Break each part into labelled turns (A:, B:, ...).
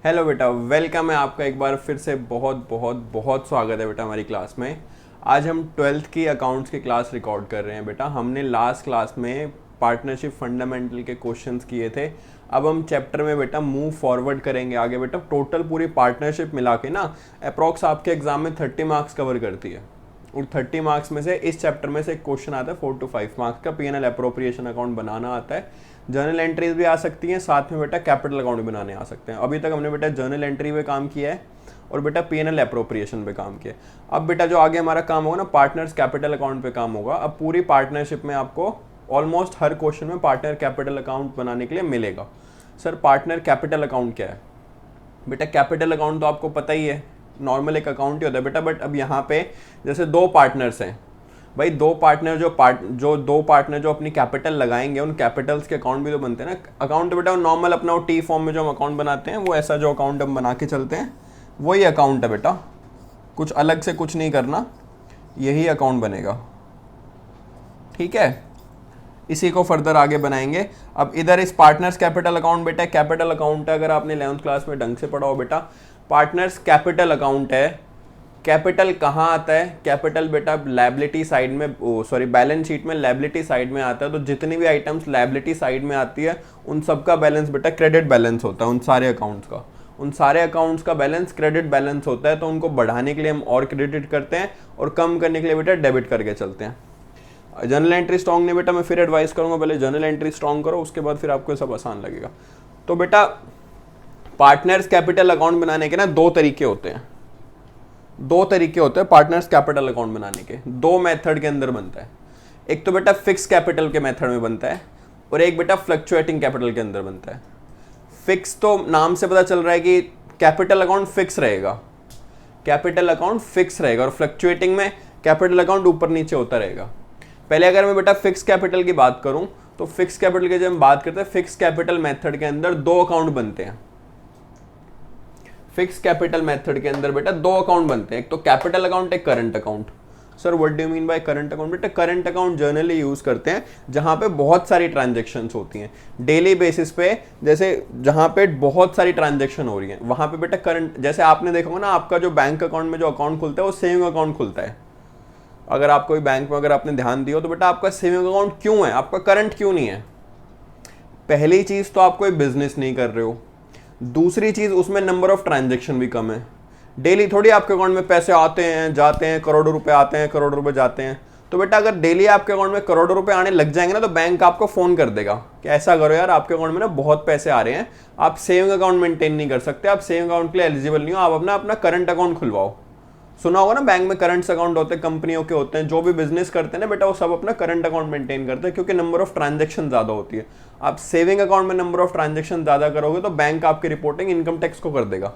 A: Hello बेटा, welcome है आपका एक बार फिर से। बहुत बहुत बहुत स्वागत है बेटा हमारी क्लास में। आज हम ट्वेल्थ की अकाउंट्स की क्लास रिकॉर्ड कर रहे हैं बेटा। हमने लास्ट क्लास में पार्टनरशिप फंडामेंटल के क्वेश्चंस किए थे। अब हम चैप्टर में बेटा मूव फॉरवर्ड करेंगे आगे बेटा। टोटल पूरी पार्टनरशिप मिला के ना अप्रॉक्स आपके एग्जाम में 30 मार्क्स कवर करती है। और 30 मार्क्स में से इस चैप्टर में से एक क्वेश्चन आता है 4 to 5 मार्क्स का। P N L appropriation account बनाना आता है, जर्नल एंट्रीज भी आ सकती हैं, साथ में बेटा कैपिटल अकाउंट भी बनाने आ सकते हैं। अभी तक हमने बेटा जर्नल एंट्री पे काम किया है और बेटा पी एन एल अप्रोप्रिएशन पे काम किया है। अब बेटा जो आगे हमारा काम होगा ना, पार्टनर्स कैपिटल अकाउंट पे काम होगा। अब पूरी पार्टनरशिप में आपको ऑलमोस्ट हर क्वेश्चन में पार्टनर कैपिटल अकाउंट बनाने के लिए मिलेगा। सर पार्टनर कैपिटल अकाउंट क्या है बेटा? कैपिटल अकाउंट तो आपको पता ही है, नॉर्मल एक अकाउंट ही होता है बेटा। बट अब यहाँ पे जैसे दो पार्टनर्स हैं भाई, दो पार्टनर जो अपनी कैपिटल लगाएंगे, उन कैपिटल्स के अकाउंट भी तो बनते हैं ना। अकाउंट बेटा नॉर्मल अपना वो टी फॉर्म में जो हम अकाउंट बनाते हैं, वो ऐसा जो अकाउंट हम बना के चलते हैं वही अकाउंट है बेटा। कुछ अलग से कुछ नहीं करना, यही अकाउंट बनेगा, ठीक है। इसी को फर्दर आगे बनाएंगे। अब इधर इस पार्टनर्स कैपिटल अकाउंट बेटा कैपिटल अकाउंट है, अगर आपने 11th क्लास में ढंग से पढ़ा हो बेटा। पार्टनर्स कैपिटल अकाउंट है। कैपिटल कहाँ आता है? कैपिटल बेटा लायबिलिटी साइड में, सॉरी बैलेंस शीट में लायबिलिटी साइड में आता है। तो जितनी भी आइटम्स लायबिलिटी साइड में आती है उन सबका बैलेंस बेटा क्रेडिट बैलेंस होता है। उन सारे अकाउंट्स का बैलेंस क्रेडिट बैलेंस होता है। तो उनको बढ़ाने के लिए हम और क्रेडिट करते हैं और कम करने के लिए बेटा डेबिट करके चलते हैं। जर्नल एंट्री स्ट्रॉन्ग नहीं बेटा, मैं फिर एडवाइस करूंगा पहले जर्नल एंट्री स्ट्रॉन्ग करो, उसके बाद फिर आपको सब आसान लगेगा। तो बेटा पार्टनर्स कैपिटल अकाउंट बनाने के ना दो तरीके होते हैं पार्टनर्स कैपिटल अकाउंट बनाने के। दो मेथड के अंदर बनता है। एक तो बेटा फिक्स कैपिटल के मेथड में बनता है और एक बेटा फ्लक्चुएटिंग कैपिटल के अंदर बनता है। फिक्स तो नाम से पता चल रहा है कि कैपिटल अकाउंट फिक्स रहेगा और फ्लक्चुएटिंग में कैपिटल अकाउंट ऊपर नीचे होता रहेगा। पहले अगर मैं बेटा फिक्स कैपिटल की बात करूं तो फिक्स कैपिटल की जब हम बात करते हैं, फिक्स कैपिटल मेथड के अंदर दो अकाउंट बनते हैं। फिक्स कैपिटल मेथड के अंदर बेटा दो अकाउंट बनते हैं, एक तो कैपिटल अकाउंट, एक current account. Sir what do you mean by current account? बेटा करंट अकाउंट जनरली यूज करते हैं जहां पे बहुत सारी ट्रांजेक्शन्स होती हैं डेली बेसिस पे। जैसे जहां पे बहुत सारी ट्रांजेक्शन हो रही है वहां पे बेटा करंट, जैसे आपने देखा होगा ना, आपका जो बैंक अकाउंट में जो अकाउंट खुलता है वो सेविंग अकाउंट खुलता है। अगर आप कोई बैंक में अगर आपने ध्यान दिया तो बेटा आपका सेविंग अकाउंट क्यों है, आपका करंट क्यों नहीं है? पहली चीज तो आप कोई बिजनेस नहीं कर रहे हो। दूसरी चीज उसमें नंबर ऑफ ट्रांजेक्शन भी कम है। डेली थोड़ी आपके अकाउंट में पैसे आते हैं जाते हैं, करोड़ों रुपए आते हैं करोड़ों रुपए जाते हैं। तो बेटा अगर डेली आपके अकाउंट में करोड़ों रुपए आने लग जाएंगे ना, तो बैंक आपको फोन कर देगा कि ऐसा करो यार, आपके अकाउंट में ना बहुत पैसे आ रहे हैं, आप सेविंग अकाउंट मेंटेन नहीं कर सकते, आप सेविंग अकाउंट के लिए एलिजिबल नहीं हो, आप अपना करंट अकाउंट खुलवाओ। सुना होगा ना, बैंक में करंट अकाउंट होते हैं, कंपनियों के होते हैं, जो भी बिजनेस करते हैं ना बेटा वो सब अपना करंट अकाउंट मेंटेन करते हैं, क्योंकि नंबर ऑफ ट्रांजेक्शन ज्यादा होती है। आप सेविंग अकाउंट में नंबर ऑफ ट्रांजेक्शन ज्यादा करोगे तो बैंक आपकी रिपोर्टिंग इनकम टैक्स को कर देगा।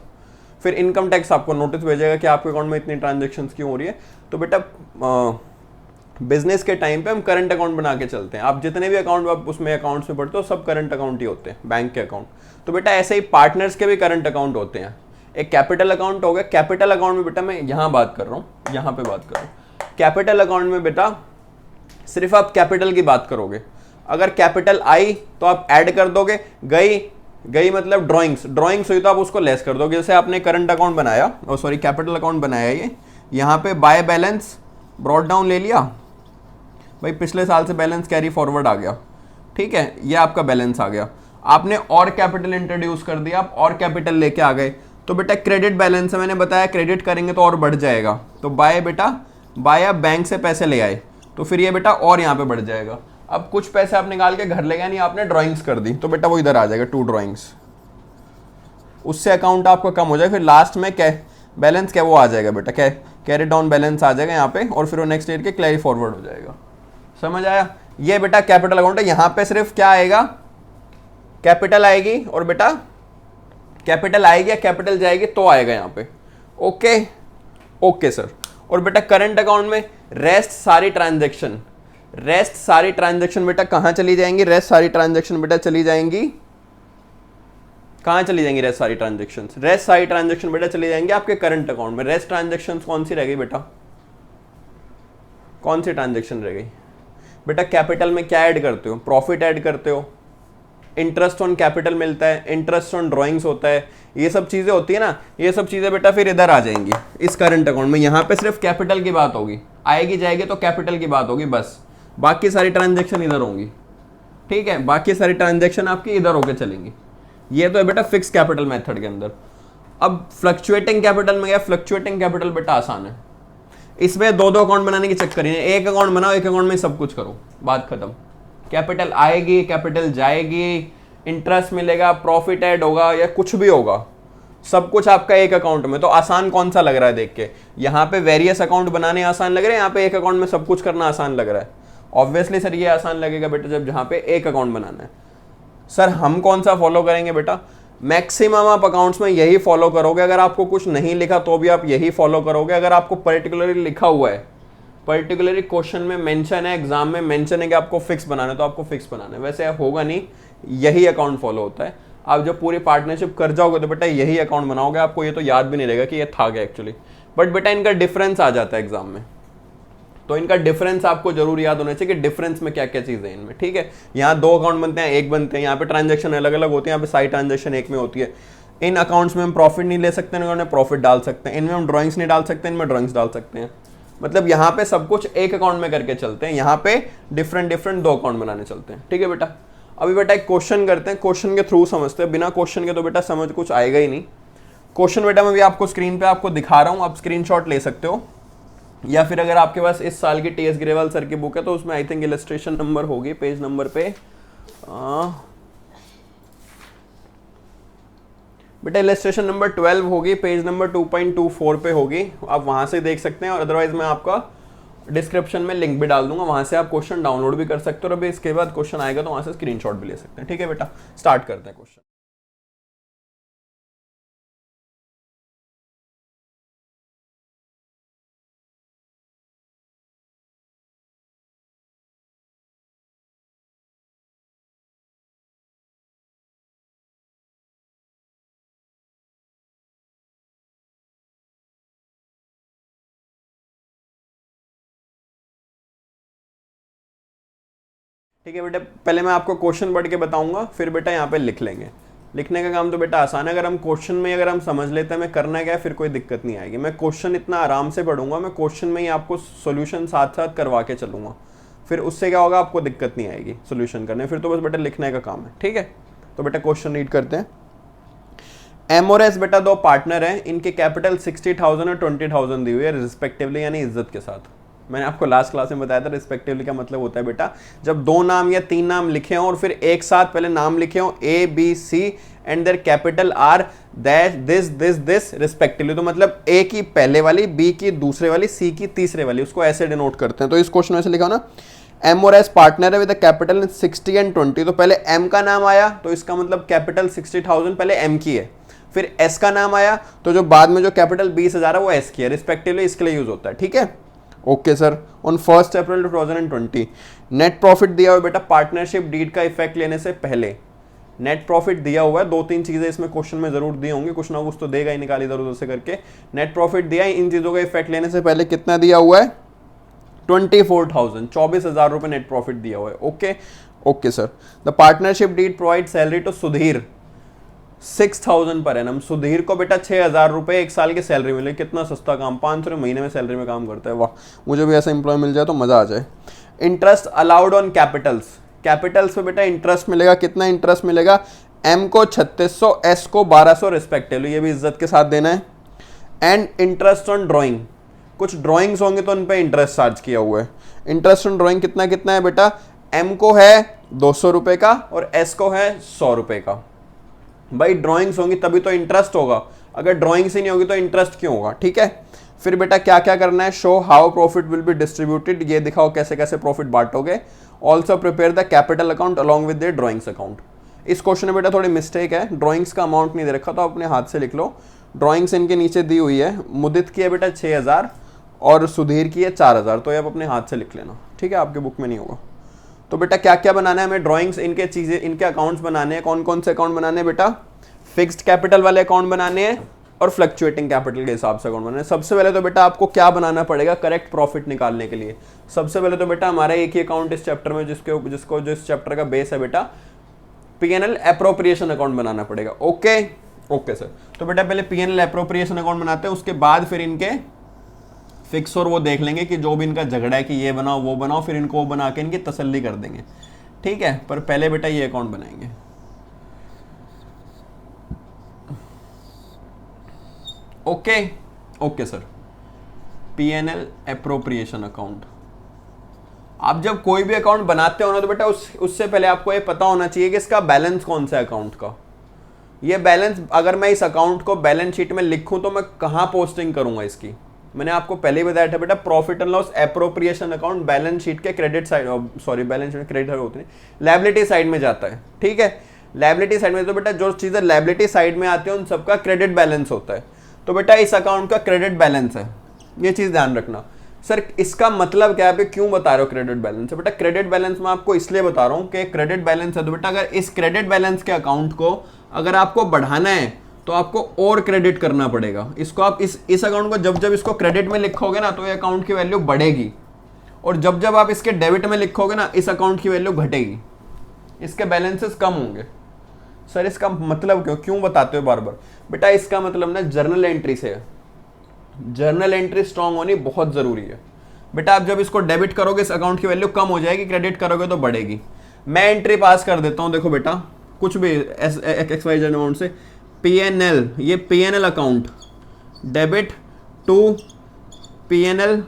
A: फिर इनकम टैक्स आपको नोटिस भेजेगा कि आपके अकाउंट में इतनी ट्रांजेक्शन क्यों हो रही है। तो बेटा बिजनेस के टाइम पे हम करंट अकाउंट बना के चलते हैं। आप जितने भी अकाउंट आप उसमें अकाउंट्स में पढ़ते हो सब करंट अकाउंट ही होते हैं, बैंक के अकाउंट। तो बेटा ऐसे ही पार्टनर्स के भी करंट अकाउंट होते हैं। एक कैपिटल अकाउंट हो गया। कैपिटल अकाउंट में बेटा मैं यहां बात कर रहा हूं, यहां पे बात कर रहा हूं। कैपिटल अकाउंट में बेटा सिर्फ आप कैपिटल की बात करोगे। अगर कैपिटल आई तो आप ऐड कर दोगे, गई मतलब ड्राइंग्स हुई तो आप उसको लेस कर दोगे। जैसे आपने करंट अकाउंट बनाया, और सॉरी कैपिटल अकाउंट बनाया, ये यहां पे बाय बैलेंस ब्रॉट डाउन ले लिया भाई, पिछले साल से बैलेंस कैरी फॉरवर्ड आ गया, ठीक है, ये आपका बैलेंस आ गया। आपने और कैपिटल इंट्रोड्यूस कर दिया, आप और कैपिटल लेके आ गए, तो बेटा क्रेडिट बैलेंस है, मैंने बताया क्रेडिट करेंगे तो और बढ़ जाएगा। तो बाय आप बैंक से पैसे ले आए तो फिर ये बेटा और यहाँ पे बढ़ जाएगा। अब कुछ पैसे आप निकाल के घर ले गए, नहीं आपने ड्राइंग्स कर दी, तो बेटा वो इधर आ जाएगा 2 ड्राइंग्स, उससे अकाउंट आपका कम हो जाएगा। फिर लास्ट में बैलेंस क्या वो आ जाएगा बेटा, कैरी डाउन बैलेंस आ जाएगा यहाँ पे, और फिर वो नेक्स्ट ईयर के कैरी फॉरवर्ड हो जाएगा। समझ आया? ये बेटा कैपिटल अकाउंट है। यहाँ पे सिर्फ क्या आएगा, कैपिटल आएगी, और बेटा कैपिटल आएगी या कैपिटल जाएगी तो आएगा यहाँ पे। Okay sir. और बेटा करंट अकाउंट में रेस्ट सारी ट्रांजेक्शन बेटा कहाँ चली जाएंगी? रेस्ट सारी ट्रांजेक्शन बेटा चली जाएंगी, कहाँ चली जाएंगी? रेस्ट सारी ट्रांजेक्शन बेटा चली जाएंगी आपके करंट अकाउंट में। रेस्ट ट्रांजेक्शन कौन सी रह गई बेटा? कौन सी ट्रांजेक्शन रह गई बेटा? कैपिटल में क्या ऐड करते हो? प्रॉफिट ऐड करते हो, इंटरेस्ट ऑन कैपिटल मिलता है, इंटरेस्ट ऑन ड्राइंग्स होता है, ये सब चीजें होती है ना, ये सब चीजें बेटा फिर इधर आ जाएंगी इस करंट अकाउंट में। यहाँ पे सिर्फ कैपिटल की बात होगी, आएगी जाएगी तो कैपिटल की बात होगी बस, बाकी सारी ट्रांजेक्शन इधर होंगी, ठीक है, बाकी सारी ट्रांजेक्शन आपकी इधर होकर चलेंगी। ये तो है बेटा फिक्स कैपिटल मेथड के अंदर। अब फ्लक्चुएटिंग कैपिटल में क्या, फ्लक्चुएटिंग कैपिटल बेटा आसान है, इसमें दो दो अकाउंट बनाने की चक्कर ही नहीं, एक अकाउंट बनाओ, एक अकाउंट में सब कुछ करो, बात खत्म। कैपिटल आएगी, कैपिटल जाएगी, इंटरेस्ट मिलेगा, प्रॉफिट ऐड होगा या कुछ भी होगा, सब कुछ आपका एक अकाउंट में। तो आसान कौन सा लग रहा है देख के, यहाँ पे वेरियस अकाउंट बनाने आसान लग रहे हैं, यहाँ पे एक अकाउंट में सब कुछ करना आसान लग रहा है। ऑब्वियसली सर ये आसान लगेगा बेटा जब जहाँ पे एक अकाउंट बनाना है। सर हम कौन सा फॉलो करेंगे बेटा, मैक्सिमम आप अकाउंट्स में यही फॉलो करोगे, अगर आपको कुछ नहीं लिखा तो भी आप यही फॉलो करोगे। अगर आपको पर्टिकुलरली लिखा हुआ है, पर्टिकुलरली क्वेश्चन में मेंशन है, एग्जाम में मेंशन है कि आपको फिक्स बनाना है, तो आपको फिक्स बनाना है, वैसे होगा नहीं, यही अकाउंट फॉलो होता है। आप जब पूरी पार्टनरशिप कर जाओगे तो बेटा यही अकाउंट बनाओगे, आपको ये तो याद भी नहीं रहेगा कि ये था क्या एक्चुअली, बट बेटा इनका डिफरेंस आ जाता है एग्जाम में, तो इनका डिफरेंस आपको जरूर याद होना चाहिए कि डिफरेंस में क्या क्या चीजें हैं इनमें, ठीक है। यहाँ दो अकाउंट बनते हैं, एक बनते हैं, यहाँ पे ट्रांजेक्शन अलग अलग होती है, यहाँ पे सारी ट्रांजेक्शन एक में होती है। इन अकाउंट्स में हम प्रॉफिट नहीं ले सकते, इन्होंने प्रॉफिट डाल सकते हैं, इनमें हम ड्राइंग्स नहीं डाल सकते, इनमें ड्राइंग्स डाल सकते हैं। मतलब यहाँ पे सब कुछ एक अकाउंट में करके चलते हैं, यहाँ पे डिफरेंट डिफरेंट दो अकाउंट बनाने चलते हैं, ठीक है बेटा। अभी बेटा एक क्वेश्चन करते हैं, क्वेश्चन के थ्रू समझते हैं, बिना क्वेश्चन के तो बेटा समझ कुछ आएगा ही नहीं। क्वेश्चन बेटा मैं भी आपको स्क्रीन पे आपको दिखा रहा हूँ, आप स्क्रीनशॉट ले सकते हो, या फिर अगर आपके पास इस साल की टीएस ग्रेवाल सर की बुक है तो उसमें आई थिंक इलस्ट्रेशन नंबर होगी, पेज नंबर पे बेटा इलस्ट्रेशन नंबर 12 होगी, पेज नंबर 2.24 पे होगी, आप वहां से देख सकते हैं। और अदरवाइज मैं आपका डिस्क्रिप्शन में लिंक भी डाल दूंगा, वहां से आप क्वेश्चन डाउनलोड भी कर सकते हो, और अभी इसके बाद क्वेश्चन आएगा तो वहां से स्क्रीनशॉट भी ले सकते हैं, ठीक है बेटा। स्टार्ट करते हैं क्वेश्चन। ठीक है बेटा, पहले मैं आपको क्वेश्चन पढ़ के बताऊंगा, फिर बेटा यहाँ पे लिख लेंगे। लिखने का काम तो बेटा आसान है, अगर हम क्वेश्चन में अगर हम समझ लेते हैं मैं करना क्या है, फिर कोई दिक्कत नहीं आएगी। मैं क्वेश्चन इतना आराम से पढ़ूंगा, मैं क्वेश्चन में ही आपको सोल्यूशन साथ साथ करवा के चलूंगा, फिर उससे क्या होगा, आपको दिक्कत नहीं आएगी सोल्यूशन करने, फिर तो बस बेटा लिखने का काम है, ठीक है। तो बेटा क्वेश्चन रीड करते हैं। एम और एस बेटा दो पार्टनर हैं, इनके कैपिटल 60,000 और 20,000 दी हुई है रिस्पेक्टिवली, यानी इज्जत के साथ। मैंने आपको लास्ट क्लास में बताया था रिस्पेक्टिवली का मतलब होता है बेटा जब दो नाम या तीन नाम लिखे हों और फिर एक साथ पहले नाम लिखे हों A B C and their capital are that this this this respectively, तो मतलब ए की पहले वाली, बी की दूसरे वाली, सी की तीसरे वाली, उसको ऐसे डिनोट करते हैं। तो इस क्वेश्चन में ऐसे लिखा हो ना, एम और एस पार्टनर है विद कैपिटल 60 एंड 20, तो पहले एम का नाम आया तो इसका मतलब कैपिटल 60,000 पहले एम की है, फिर एस का नाम आया तो जो बाद में जो कैपिटल 20,000 है वो एस की है, रिस्पेक्टिवली इसके लिए यूज होता है, ठीक है। Okay sir, on 1 April 2020 net profit दिया हुआ बेटा पार्टनरशिप डीड का इफेक्ट लेने से पहले, नेट प्रॉफिट दिया हुआ है, दो तीन चीजें इसमें क्वेश्चन में जरूर दी होंगी, कुछ ना कुछ तो देगा ही, निकाल इधर उधर से करके। नेट प्रॉफिट दिया है, इन चीजों का इफेक्ट लेने से पहले कितना दिया हुआ है, 24,000, 24,000 रुपए नेट प्रॉफिट दिया हुआ है। Okay okay sir, the partnership deed provide salary to Sudhir 6,000 per annum, Sudhir को बेटा 6,000 रुपए एक साल की सैलरी मिले, कितना सस्ता काम, 500 महीने में सैलरी में काम करता है, वाह, मुझे भी ऐसा एम्प्लॉय मिल जाए तो मजा आ जाए। Interest allowed on Capitals, Capitals पे बेटा इंटरेस्ट मिलेगा, कितना इंटरेस्ट मिलेगा, एम को 3600, एस को 1200 रिस्पेक्टिवली, ये भी इज्जत के साथ देना है। एंड इंटरेस्ट ऑन ड्रॉइंग, कुछ ड्रॉइंग्स होंगे तो उन पर इंटरेस्ट चार्ज किया हुआ है। इंटरेस्ट ऑन ड्रॉइंग कितना कितना है बेटा, एम को है 200 रुपए का और एस को है 100 रुपए का। भाई ड्राइंग्स होंगी तभी तो इंटरेस्ट होगा, अगर ड्राइंग्स ही नहीं होगी तो इंटरेस्ट क्यों होगा, ठीक है। फिर बेटा क्या क्या करना है, show how profit will be distributed, ये दिखाओ कैसे कैसे प्रॉफिट बांटोगे। Also prepare the capital account along with the drawings account. इस क्वेश्चन में बेटा थोड़ी मिस्टेक है, ड्राइंग्स का अमाउंट नहीं दे रखा, तो अपने हाथ से लिख लो। ड्राइंग्स इनके नीचे दी हुई है, मुदित की है बेटा 6,000 और सुधीर की है 4,000, तो ये आप अपने हाथ से लिख लेना, ठीक है, आपके बुक में नहीं होगा। तो बेटा क्या क्या बनाना है हमें, ड्राइंग्स, इनके चीजें, इनके अकाउंट्स बनाने हैं। कौन कौन से अकाउंट बनाने हैं बेटा, फिक्स्ड कैपिटल वाले अकाउंट बनाने हैं और फ्लक्चुएटिंग कैपिटल के हिसाब से अकाउंट बनाने हैं। सबसे पहले तो बेटा आपको क्या बनाना पड़ेगा करेक्ट प्रॉफिट निकालने के लिए, सबसे पहले तो बेटा हमारा एक ही अकाउंट इस चैप्टर में जिसको जिस चैप्टर का बेस है बेटा पीएनएल एप्रोप्रिएशन अकाउंट बनाना पड़ेगा। ओके ओके सर, तो बेटा पहले पीएनएल एप्रोप्रिएशन अकाउंट बनाते हैं, उसके बाद फिर इनके फिक्स और वो देख लेंगे कि जो भी इनका झगड़ा है कि ये बनाओ वो बनाओ, फिर इनको वो बना के इनकी तसल्ली कर देंगे। ठीक है, पर पहले बेटा ये अकाउंट बनाएंगे। Okay okay sir, PNL appropriation account. आप जब कोई भी अकाउंट बनाते हो ना तो बेटा उससे पहले आपको ये पता होना चाहिए कि इसका बैलेंस कौन सा है अकाउंट का। ये बैलेंस अगर मैं इस अकाउंट को बैलेंस शीट में लिखूं तो मैं कहाँ पोस्टिंग करूंगा इसकी। मैंने आपको पहले ही बताया था बेटा, profit and loss appropriation account balance sheet के credit side, sorry balance sheet credit होते हैं, लायबिलिटी साइड में जाता है। ठीक है, लायबिलिटी साइड में तो बेटा जो चीजें लायबिलिटी साइड में आती है उन सबका क्रेडिट बैलेंस होता है। तो बेटा इस अकाउंट का क्रेडिट बैलेंस है, ये चीज ध्यान रखना। सर इसका मतलब क्या है, क्यों बता रहे हो क्रेडिट बैलेंस है? बेटा क्रेडिट बैलेंस मैं आपको इसलिए बता रहा हूँ कि क्रेडिट बैलेंस है तो बेटा अगर इस क्रेडिट बैलेंस के अकाउंट को अगर आपको बढ़ाना है तो आपको और क्रेडिट करना पड़ेगा। इसको आप इस अकाउंट को जब जब इसको क्रेडिट में लिखोगे ना तो ये अकाउंट की वैल्यू बढ़ेगी, और जब जब आप इसके डेबिट में लिखोगे ना इस अकाउंट की वैल्यू घटेगी, इसके बैलेंसेस कम होंगे। सर इसका मतलब क्यों बताते हो बार बार? बेटा इसका मतलब ना जर्नल एंट्री से है, जर्नल एंट्री स्ट्रांग होनी बहुत जरूरी है। बेटा आप जब इसको डेबिट करोगे इस अकाउंट की वैल्यू कम हो जाएगी, क्रेडिट करोगे तो बढ़ेगी। मैं एंट्री पास कर देता हूं, देखो बेटा कुछ भी XYZ अमाउंट से पीएनएल, ये PNL account debit to PNL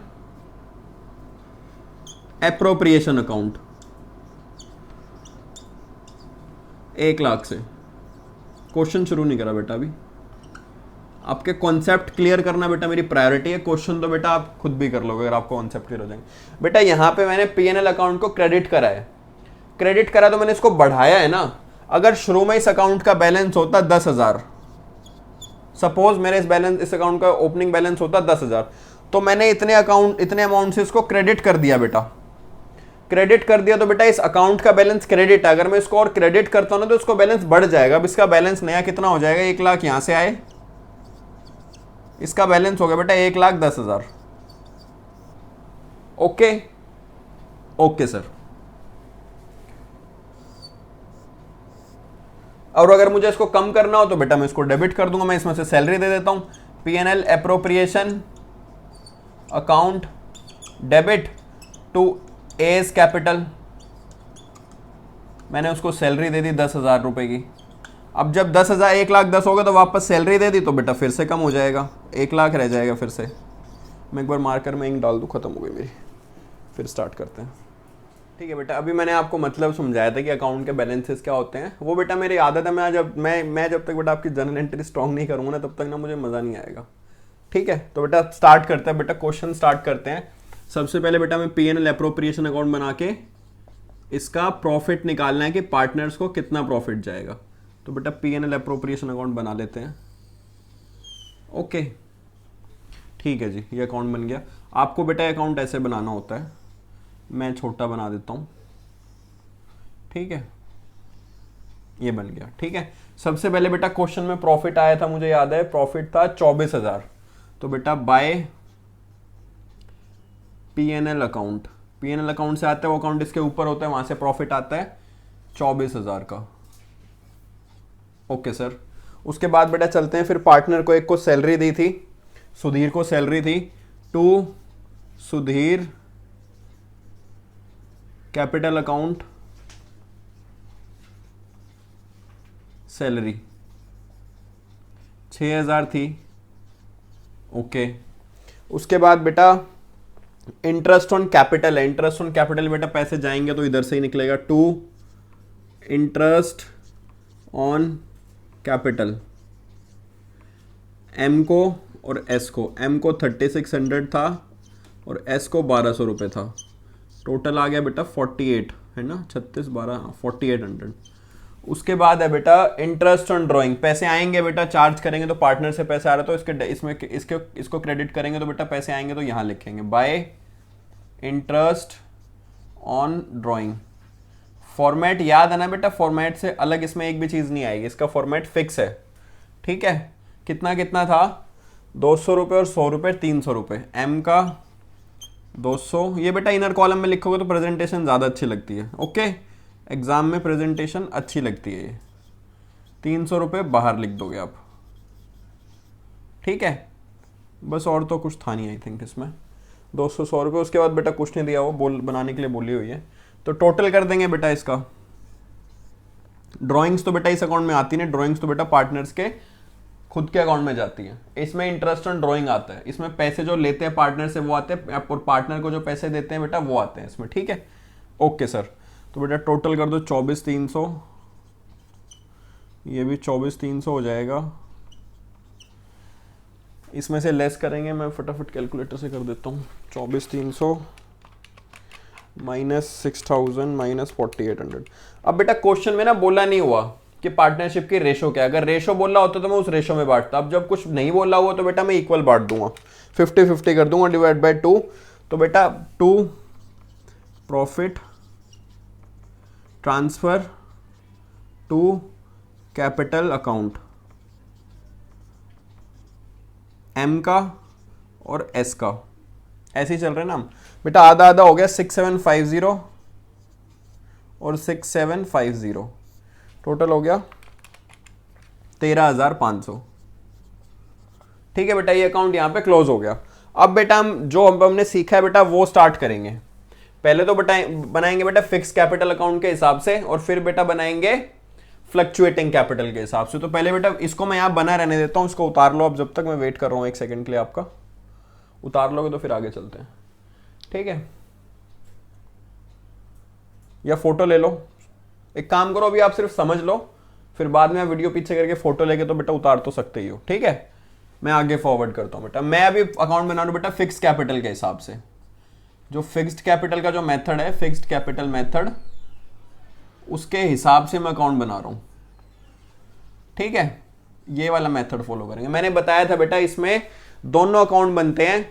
A: appropriation account 1 lakh से। क्वेश्चन शुरू नहीं करा बेटा अभी, आपके कॉन्सेप्ट क्लियर करना बेटा मेरी प्रायोरिटी है। क्वेश्चन तो बेटा आप खुद भी कर लोगे अगर आपको कॉन्सेप्ट क्लियर हो जाएंगे। बेटा यहां पे मैंने पीएनएल अकाउंट को क्रेडिट करा है, क्रेडिट करा तो मैंने इसको बढ़ाया है ना। अगर शुरू में इस अकाउंट का बैलेंस होता 10,000, सपोज मेरे इस अकाउंट का ओपनिंग बैलेंस होता 10,000, तो मैंने इतने अमाउंट से इसको क्रेडिट कर दिया बेटा, क्रेडिट कर दिया तो बेटा इस अकाउंट का बैलेंस क्रेडिट है। अगर मैं इसको और क्रेडिट करता हूं ना तो इसको बैलेंस बढ़ जाएगा। अब इसका बैलेंस नया कितना हो जाएगा, 1 लाख यहां से आए, इसका बैलेंस हो गया बेटा 1,10,000। Okay okay sir. और अगर मुझे इसको कम करना हो तो बेटा मैं इसको डेबिट कर दूंगा, मैं इसमें से सैलरी दे देता हूं। PNL appropriation account debit to A's capital, मैंने उसको सैलरी दे दी 10,000 रुपए की। अब जब 10,000 1,10,000 हो गया तो वापस सैलरी दे दी तो बेटा फिर से कम हो जाएगा, 1 लाख रह जाएगा। फिर से मैं एक बार मार्कर में इंक डाल दूं, खत्म हो गई मेरी। फिर स्टार्ट करते हैं। ठीक है बेटा, अभी मैंने आपको मतलब समझाया था कि अकाउंट के बैलेंसेस क्या होते हैं। वो बेटा मेरी आदत है, मैं जब तक बेटा आपकी जर्नल एंट्री स्ट्रॉन्ग नहीं करूंगा ना तब तक ना मुझे मज़ा नहीं आएगा। ठीक है, तो बेटा स्टार्ट करते हैं, बेटा क्वेश्चन स्टार्ट करते हैं। सबसे पहले बेटा मैं पीएनएल एप्रोप्रिएशन अकाउंट बना के इसका प्रॉफिट निकालना है कि पार्टनर्स को कितना प्रॉफिट जाएगा। तो बेटा पीएनएल एप्रोप्रिएशन अकाउंट बना लेते हैं। ओके ठीक है जी, ये अकाउंट बन गया। आपको बेटा अकाउंट ऐसे बनाना होता है, मैं छोटा बना देता हूं। ठीक है, ये बन गया। ठीक है, सबसे पहले बेटा क्वेश्चन में प्रॉफिट आया था, मुझे याद है प्रॉफिट था 24,000। तो बेटा by PNL account, PNL account से आता है वो अकाउंट इसके ऊपर होता है, वहां से प्रॉफिट आता है 24,000 का। ओके सर, उसके बाद बेटा चलते हैं फिर पार्टनर को एक को सैलरी दी थी, सुधीर को सैलरी थी, to Sudhir capital account salary 6,000 थी। ओके, उसके बाद बेटा इंटरेस्ट ऑन कैपिटल है, इंटरेस्ट ऑन कैपिटल बेटा पैसे जाएंगे तो इधर से ही निकलेगा, to interest on capital. M को और एस को, एम को 3600 था और एस को 1200 रुपये था। टोटल आ गया बेटा 48 है ना, 36 12 4800। उसके बाद है बेटा इंटरेस्ट ऑन ड्राइंग, पैसे आएंगे बेटा, चार्ज करेंगे तो पार्टनर से पैसे आ रहे तो इसको क्रेडिट करेंगे तो बेटा पैसे आएंगे तो यहाँ लिखेंगे bye interest on drawing. Format याद है ना बेटा, फॉर्मेट से अलग इसमें एक भी चीज़ नहीं आएगी, इसका फॉर्मेट फिक्स है। ठीक है, कितना कितना था, 200 रुपये और 100 रुपये 300 रुपये। एम का 200, ये बेटा इनर कॉलम में लिखोगे तो प्रेजेंटेशन ज़्यादा अच्छी लगती है। ओके, एग्जाम में प्रेजेंटेशन अच्छी लगती है ये। 300 रुपये बाहर लिख दोगे आप, ठीक है। बस और तो कुछ था नहीं आई थिंक इसमें। 200 रुपये, उसके बाद बेटा कुछ नहीं दिया, वो बोल बनाने के लिए बोली हुई है। तो टोटल कर देंगे बेटा इसका। ड्राइंग्स तो बेटा इस अकाउंट में आती नहीं, ड्राइंग्स तो बेटा पार्टनर्स के खुद के अकाउंट में जाती है। इसमें इंटरेस्ट ऑन ड्राइंग आता है, इसमें पैसे जो लेते हैं पार्टनर से वो आते हैं, और पार्टनर को जो पैसे देते हैं बेटा वो आते हैं इसमें, ठीक है। ओके सर, तो बेटा टोटल कर दो 24,300, ये भी 24,300 हो जाएगा। इसमें से लेस करेंगे, मैं फटाफट कैलकुलेटर से कर देता हूँ। 24,300 माइनस 6,000 माइनस 4,800। अब बेटा क्वेश्चन में ना बोला नहीं हुआ कि पार्टनरशिप की रेशो क्या है। अगर रेशो बोला होता तो मैं उस रेशो में बांटता। अब जब कुछ नहीं बोला हुआ तो बेटा मैं इक्वल बांट दूंगा, 50-50 कर दूंगा, डिवाइड बाय 2। तो बेटा 2 profit transfer to capital account, M का और एस का, ऐसे ही चल रहे हैं ना हम। बेटा आधा आधा हो गया, 6750 और 6750, टोटल हो गया 13,500, ठीक है बेटा। ये अकाउंट यहां पे क्लोज हो गया। अब बेटा हम जो हमने सीखा है बेटा वो स्टार्ट करेंगे। पहले तो बेटा बनाएंगे बेटा फिक्स कैपिटल अकाउंट के हिसाब से, और फिर बेटा बनाएंगे फ्लक्चुएटिंग कैपिटल के हिसाब से। तो पहले बेटा इसको मैं यहां बना रहने देता हूं, इसको उतार लो अब, जब तक मैं वेट कर रहा हूं 1 सेकंड के लिए आपका। उतार लोगे तो फिर आगे चलते हैं, ठीक है। या फोटो ले लो, एक काम करो अभी आप सिर्फ समझ लो, फिर बाद में वीडियो पीछे करके फोटो लेके तो बेटा उतार तो सकते ही हो, ठीक है। मैं आगे फॉरवर्ड करता हूं बेटा। मैं अभी अकाउंट बना रहा हूं बेटा फिक्स कैपिटल के हिसाब से। जो फिक्स्ड कैपिटल का जो मेथड है, फिक्स्ड कैपिटल मेथड, उसके हिसाब से मैं अकाउंट बना रहा हूं, ठीक है। ये वाला मेथड फॉलो करेंगे। मैंने बताया था बेटा इसमें दोनों अकाउंट बनते हैं,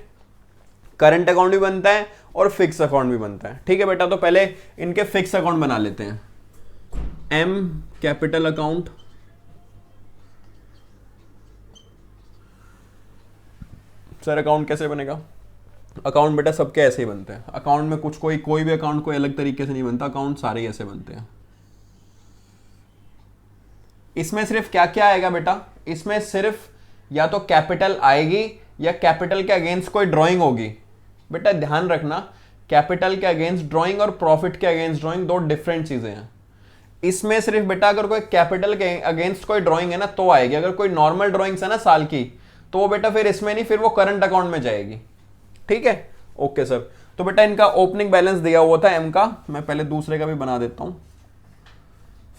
A: करंट अकाउंट भी बनता है और फिक्स अकाउंट भी बनता है, ठीक है बेटा। तो पहले इनके फिक्स अकाउंट बना लेते हैं। M capital account, sir account कैसे बनेगा? अकाउंट बेटा सबके ऐसे ही बनते हैं। अकाउंट में कुछ कोई भी अकाउंट कोई अलग तरीके से नहीं बनता, अकाउंट सारे ही ऐसे बनते हैं। इसमें सिर्फ क्या क्या आएगा बेटा? इसमें सिर्फ या तो कैपिटल आएगी या कैपिटल के अगेंस्ट कोई ड्राइंग होगी। बेटा ध्यान रखना, कैपिटल के अगेंस्ट ड्राइंग और प्रॉफिट के अगेंस्ट ड्राइंग दो डिफरेंट चीजें हैं। इसमें सिर्फ बेटा अगर कोई कैपिटल के अगेंस्ट कोई ड्राइंग है ना तो आएगी। अगर कोई नॉर्मल ड्राइंग्स है ना साल की, तो वो बेटा फिर इसमें नहीं, फिर वो करंट अकाउंट में जाएगी, ठीक है। ओके सर, तो बेटा इनका ओपनिंग बैलेंस दिया हुआ था एम का। मैं पहले दूसरे का भी बना देता हूं,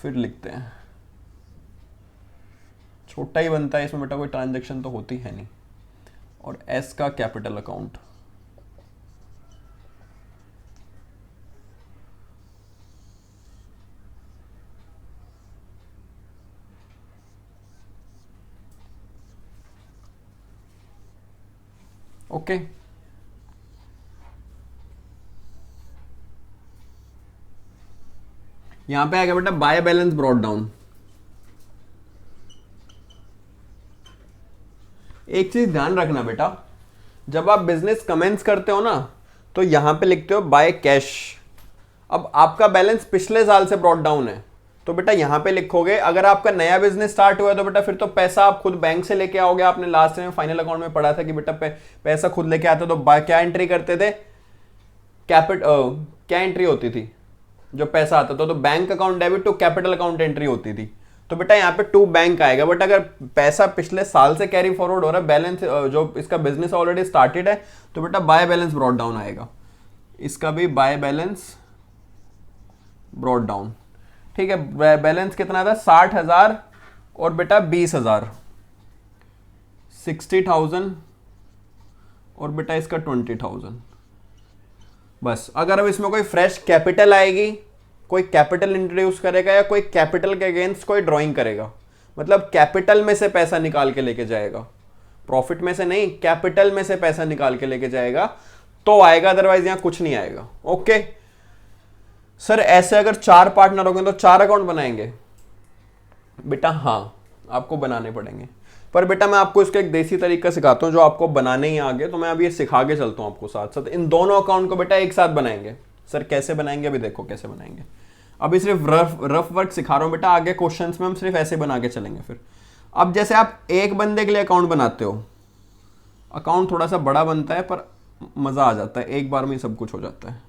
A: फिर लिखते हैं। छोटा ही बनता है इसमें बेटा, कोई ट्रांजैक्शन तो होती है नहीं। और एस का कैपिटल अकाउंट, ओके। यहां पे आएगा बेटा बाय बैलेंस ब्रॉट डाउन। एक चीज ध्यान रखना बेटा, जब आप बिजनेस कमेंस करते हो ना तो यहां पे लिखते हो बाय कैश। अब आपका बैलेंस पिछले साल से ब्रॉट डाउन है, तो बेटा यहां पे लिखोगे। अगर आपका नया बिजनेस स्टार्ट हुआ है तो बेटा फिर तो पैसा आप खुद बैंक से लेके आओगे। आपने लास्ट में फाइनल अकाउंट में पढ़ा था कि बेटा पैसा खुद लेके आते तो क्या एंट्री करते थे? क्या एंट्री होती थी जो पैसा आता था? तो bank account debit to capital account entry होती थी। तो बेटा यहाँ पे टू बैंक आएगा। बट अगर पैसा पिछले साल से कैरी फॉरवर्ड हो रहा है, बैलेंस जो इसका बिजनेस ऑलरेडी स्टार्टेड है, तो बेटा बाय बैलेंस ब्रॉट डाउन आएगा। इसका भी बाय बैलेंस ब्रॉट डाउन, ठीक है। बैलेंस कितना था? 60,000 और बेटा 20,000, 60,000 और बेटा इसका 20,000। बस अगर अब इसमें कोई फ्रेश कैपिटल आएगी, कोई कैपिटल इंट्रोड्यूस करेगा या कोई कैपिटल के अगेंस्ट कोई ड्राइंग करेगा, मतलब कैपिटल में से पैसा निकाल के लेके जाएगा, प्रॉफिट में से नहीं, कैपिटल में से पैसा निकाल के लेके जाएगा तो आएगा, अदरवाइज यहां कुछ नहीं आएगा। ओके सर, ऐसे अगर 4 पार्टनर होंगे तो 4 अकाउंट बनाएंगे? बेटा हाँ, आपको बनाने पड़ेंगे। पर बेटा मैं आपको इसका एक देसी तरीका सिखाता हूं जो आपको बनाने ही आगे, तो मैं अभी ये सिखा के चलता हूं आपको साथ साथ। इन दोनों अकाउंट को बेटा एक साथ बनाएंगे। सर कैसे बनाएंगे? अभी देखो कैसे बनाएंगे। अभी सिर्फ रफ रफ वर्क सिखा रहा हूँ बेटा, आगे क्वेश्चंस में हम सिर्फ ऐसे बना के चलेंगे फिर। अब जैसे आप एक बंदे के लिए अकाउंट बनाते हो, अकाउंट थोड़ा सा बड़ा बनता है पर मज़ा आ जाता है, एक बार में ही सब कुछ हो जाता है।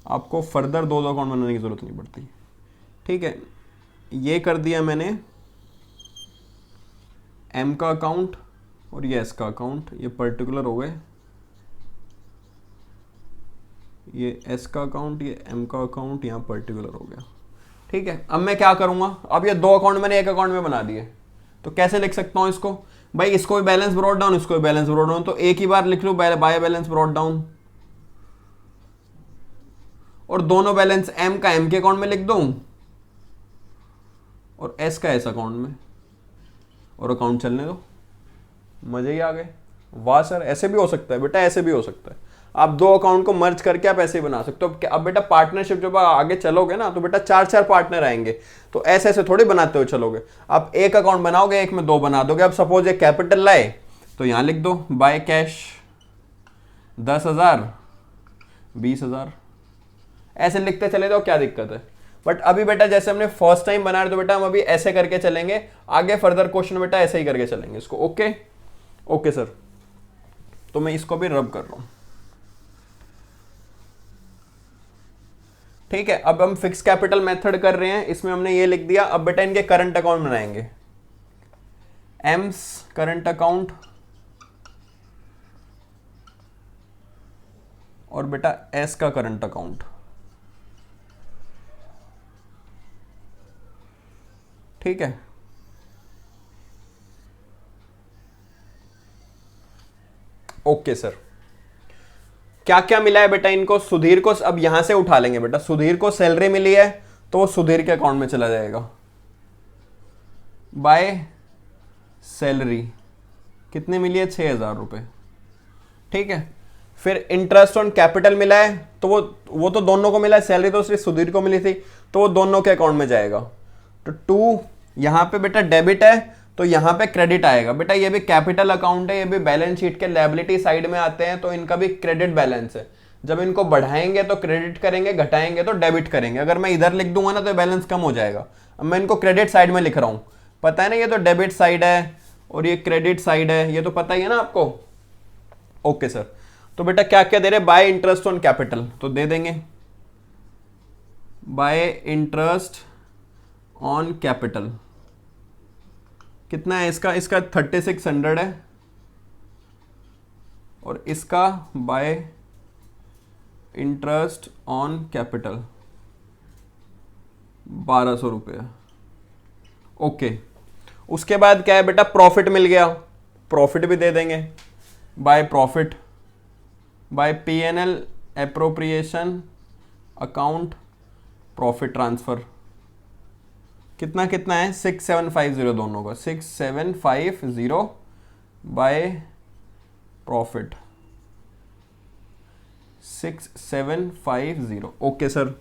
A: आपको फर्दर दो अकाउंट बनाने की ज़रूरत नहीं पड़ती। ठीक है, ये कर दिया मैंने एम का अकाउंट और ये एस का अकाउंट, ये पर्टिकुलर हो गए, ये एस का अकाउंट, ये एम का अकाउंट यहाँ पर्टिकुलर हो गया। ठीक है, अब मैं क्या करूँगा, अब ये दो अकाउंट मैंने एक अकाउंट में बना दिए, तो कैसे लिख सकता हूँ इसको, भाई इसको भी बैलेंस ब्रॉट डाउन, इसको भी बैलेंस ब्रॉट डाउन, तो एक ही बार लिख लूँ बाय बैलेंस ब्रॉट डाउन, और दोनों बैलेंस एम का एम के अकाउंट में लिख दूं और एस का एस अकाउंट में, और अकाउंट चलने दो, मजे ही आ गए। वाह सर, ऐसे भी हो सकता है बेटा, ऐसे भी हो सकता है। आप दो अकाउंट को मर्ज करके आप ऐसे ही बना सकते हो। अब बेटा पार्टनरशिप जब आगे चलोगे ना, तो बेटा चार चार पार्टनर आएंगे, तो ऐसे ऐसे थोड़ी बनाते हुए चलोगे। आप एक अकाउंट बनाओगे, एक में दो बना दोगे। अब सपोज एक कैपिटल लाए, तो यहां लिख दो बाय कैश 10,000 20,000, ऐसे लिखते चले जाओ, क्या दिक्कत है। बट अभी बेटा जैसे हमने फर्स्ट टाइम बनाया, तो बेटा हम अभी ऐसे करके चलेंगे, आगे फर्दर क्वेश्चन बेटा ऐसे ही करके चलेंगे इसको। ओके ओके सर, तो मैं इसको भी रब कर रहा हूं। ठीक है, अब हम फिक्स कैपिटल मेथड कर रहे हैं, इसमें हमने ये लिख दिया। अब बेटा इनके करंट अकाउंट बनाएंगे, एम्स करंट अकाउंट और बेटा एस का करंट अकाउंट। ठीक है, ओके सर। क्या क्या मिला है बेटा इनको, सुधीर को अब यहां से उठा लेंगे बेटा, सुधीर को सैलरी मिली है तो वो सुधीर के अकाउंट में चला जाएगा, बाय सैलरी कितनी मिली है, 6,000 रुपए। ठीक है, फिर इंटरेस्ट ऑन कैपिटल मिला है, तो वो तो दोनों को मिला है, सैलरी तो सिर्फ सुधीर को मिली थी, तो वो दोनों के अकाउंट में जाएगा। तो 2 यहां पे बेटा डेबिट है, तो यहां पे क्रेडिट आएगा। बेटा ये भी कैपिटल अकाउंट है, ये भी बैलेंस शीट के लायबिलिटी साइड में आते हैं, तो इनका भी क्रेडिट बैलेंस है। जब इनको बढ़ाएंगे तो क्रेडिट करेंगे, घटाएंगे तो डेबिट करेंगे। अगर मैं इधर लिख दूंगा ना तो बैलेंस कम हो जाएगा। अब मैं इनको क्रेडिट साइड में लिख रहा हूं, पता है ना, ये तो डेबिट साइड है और ये क्रेडिट साइड है, ये तो पता ही है ना आपको। ओके सर, तो बेटा क्या क्या दे रहे, बाय इंटरेस्ट ऑन कैपिटल, तो दे देंगे बाय इंटरेस्ट ऑन कैपिटल। कितना है इसका, 3600 है, और इसका बाय इंटरेस्ट ऑन कैपिटल 1200 रुपये। ओके, उसके बाद क्या है बेटा, प्रॉफिट मिल गया, प्रॉफिट भी दे देंगे by profit, by P&L appropriation account profit transfer. कितना कितना है, 6750 दोनों का, 6750 बाय प्रॉफिट 6750। ओके सर,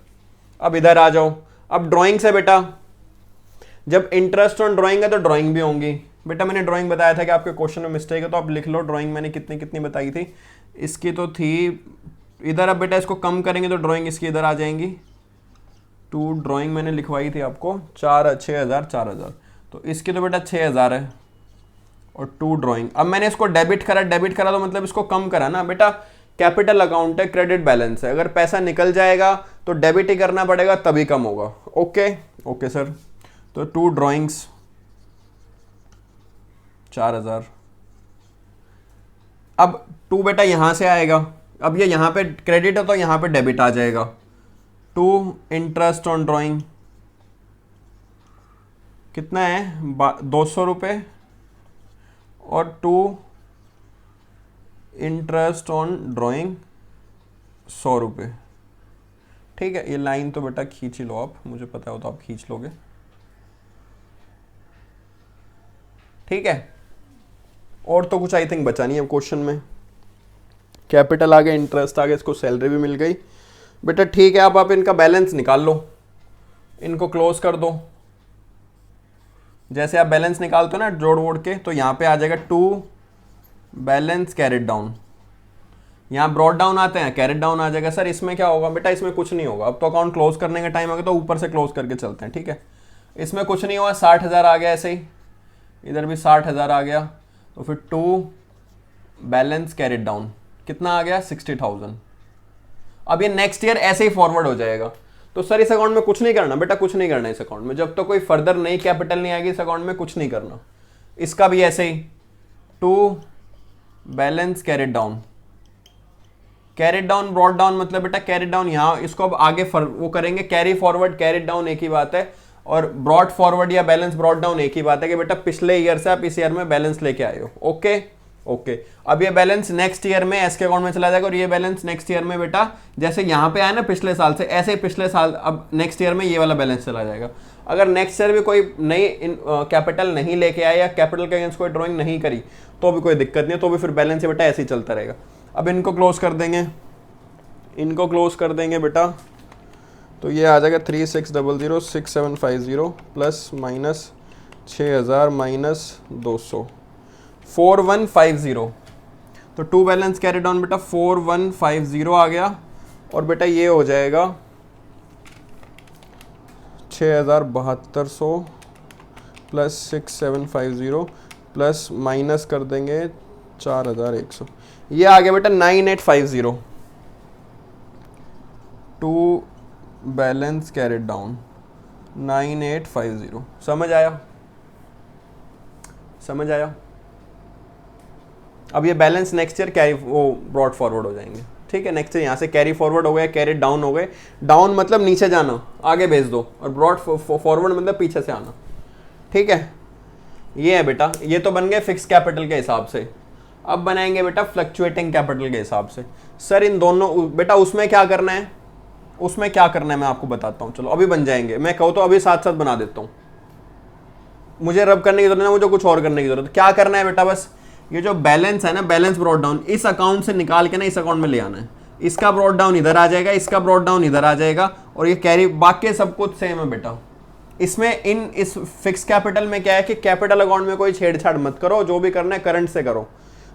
A: अब इधर आ जाओ। अब ड्राइंग से बेटा, जब इंटरेस्ट ऑन ड्राइंग है तो ड्राइंग भी होंगी। बेटा मैंने ड्राइंग बताया था कि आपके क्वेश्चन में मिस्टेक है, तो आप लिख लो ड्राइंग मैंने कितनी कितनी बताई थी। इसकी तो थी इधर, अब बेटा इसको कम करेंगे तो ड्राइंग इसकी इधर आ जाएंगी। 2 ड्राइंग मैंने लिखवाई थी आपको 6,000 4,000, तो इसकी तो बेटा 6,000 है, और 2 ड्राइंग। अब मैंने इसको डेबिट करा तो मतलब इसको कम करा ना बेटा, कैपिटल अकाउंट है, क्रेडिट बैलेंस है, अगर पैसा निकल जाएगा तो डेबिट ही करना पड़ेगा, तभी कम होगा। ओके ओके सर, तो 2 ड्राइंग्स 4,000। अब 2 बेटा यहां से आएगा, अब ये यहां पे क्रेडिट है तो यहां पे डेबिट आ जाएगा। 2 इंटरेस्ट ऑन ड्राइंग कितना है, 200 रुपये, और 2 इंटरेस्ट ऑन ड्राइंग 100 रुपये। ठीक है, ये लाइन तो बेटा खींच ही लो आप, मुझे पता हो तो आप खींच लोगे। ठीक है, और तो कुछ आई थिंक बचा नहीं है क्वेश्चन में। कैपिटल आ गया, इंटरेस्ट आ गया, इसको सैलरी भी मिल गई बेटा। ठीक है, अब आप इनका बैलेंस निकाल लो, इनको क्लोज कर दो। जैसे आप बैलेंस निकालते हो ना जोड़ वोड़ के, तो यहां पे आ जाएगा 2 बैलेंस कैरिड डाउन, यहाँ ब्रॉड डाउन आते हैं, कैरेट डाउन आ जाएगा। सर इसमें क्या होगा बेटा, इसमें कुछ नहीं होगा, अब तो अकाउंट क्लोज करने का टाइम आ गया तो ऊपर से क्लोज करके चलते हैं, ठीक है। इसमें कुछ नहीं हुआ, 60,000 आ गया ऐसे ही, इधर भी 60,000 आ गया, तो फिर 2 बैलेंस कैरेट डाउन कितना आ गया, 60,000। अब ये नेक्स्ट ईयर ऐसे ही फॉरवर्ड हो जाएगा। तो सर इस अकाउंट में कुछ नहीं करना बेटा, कुछ नहीं करना इस अकाउंट में, जब तो कोई फर्दर नई कैपिटल नहीं आएगी इस अकाउंट में कुछ नहीं करना। इसका भी ऐसे ही 2 balance carried down, carried down brought down मतलब बेटा कैरेट डाउन यहाँ, इसको अब आगे वो करेंगे, कैरी फॉरवर्ड कैरेट डाउन एक ही बात है, और ब्रॉड फॉरवर्ड या बैलेंस ब्रॉड डाउन एक ही बात है कि बेटा पिछले ईयर से आप इस ईयर में बैलेंस लेके आए हो। ओके ओके, अब ये बैलेंस नेक्स्ट ईयर में एस के अकाउंट में चला जाएगा, और ये बैलेंस नेक्स्ट ईयर में बेटा जैसे यहाँ पे आया ना पिछले साल से, ऐसे ही पिछले साल अब नेक्स्ट ईयर में ये वाला बैलेंस चला जाएगा। अगर नेक्स्ट ईयर भी कोई नई कैपिटल नहीं लेके आया या कैपिटल के अगेंस्ट कोई ड्रॉइंग नहीं करी तो भी कोई दिक्कत नहीं है, तो भी फिर बैलेंस बेटा ऐसे ही चलता रहेगा। अब इनको क्लोज कर देंगे, इनको क्लोज कर देंगे बेटा, तो ये आ जाएगा 36006750 प्लस माइनस 6000 माइनस 200 4150। तो 2 बैलेंस कैरी डाउन बेटा 4150 आ गया, और बेटा ये हो जाएगा 6750 प्लस 6750 प्लस माइनस कर देंगे 4100, ये आ गया बेटा 9850। 2 बैलेंस कैरेट डाउन 9850, समझ आया, समझ आया। अब ये बैलेंस नेक्स्ट ईयर कैरी वो ब्रॉड फॉरवर्ड हो जाएंगे, ठीक है। नेक्स्ट ईयर यहाँ से कैरी फॉरवर्ड हो गया, कैरेट डाउन हो गए, डाउन मतलब नीचे जाना, आगे भेज दो, और ब्रॉड फॉरवर्ड मतलब पीछे से आना, ठीक है। ये है बेटा, ये तो बन गए फिक्स कैपिटल के हिसाब से। अब बनाएंगे बेटा फ्लक्चुएटिंग कैपिटल के हिसाब से। सर इन दोनों बेटा उसमें क्या करना है, उसमें क्या करना है मैं आपको बताता हूँ, चलो अभी बन जाएंगे, मैं कहूँ तो अभी साथ साथ बना देता हूँ, मुझे रब करने की जरूरत है, मुझे कुछ और करने की जरूरत है। क्या करना है बेटा, बस ये जो बैलेंस है ना, बैलेंस ब्रॉड डाउन इस अकाउंट से निकाल के ना इस अकाउंट में ले आना है। इसका ब्रॉड डाउन इधर आ जाएगा, इसका ब्रॉड डाउन इधर आ जाएगा, और ये कैरी बाकी सब कुछ सेम है बेटा। इसमें इस फिक्स कैपिटल में क्या है कि कैपिटल अकाउंट में कोई छेड़छाड़ मत करो, जो भी करना है करंट से करो।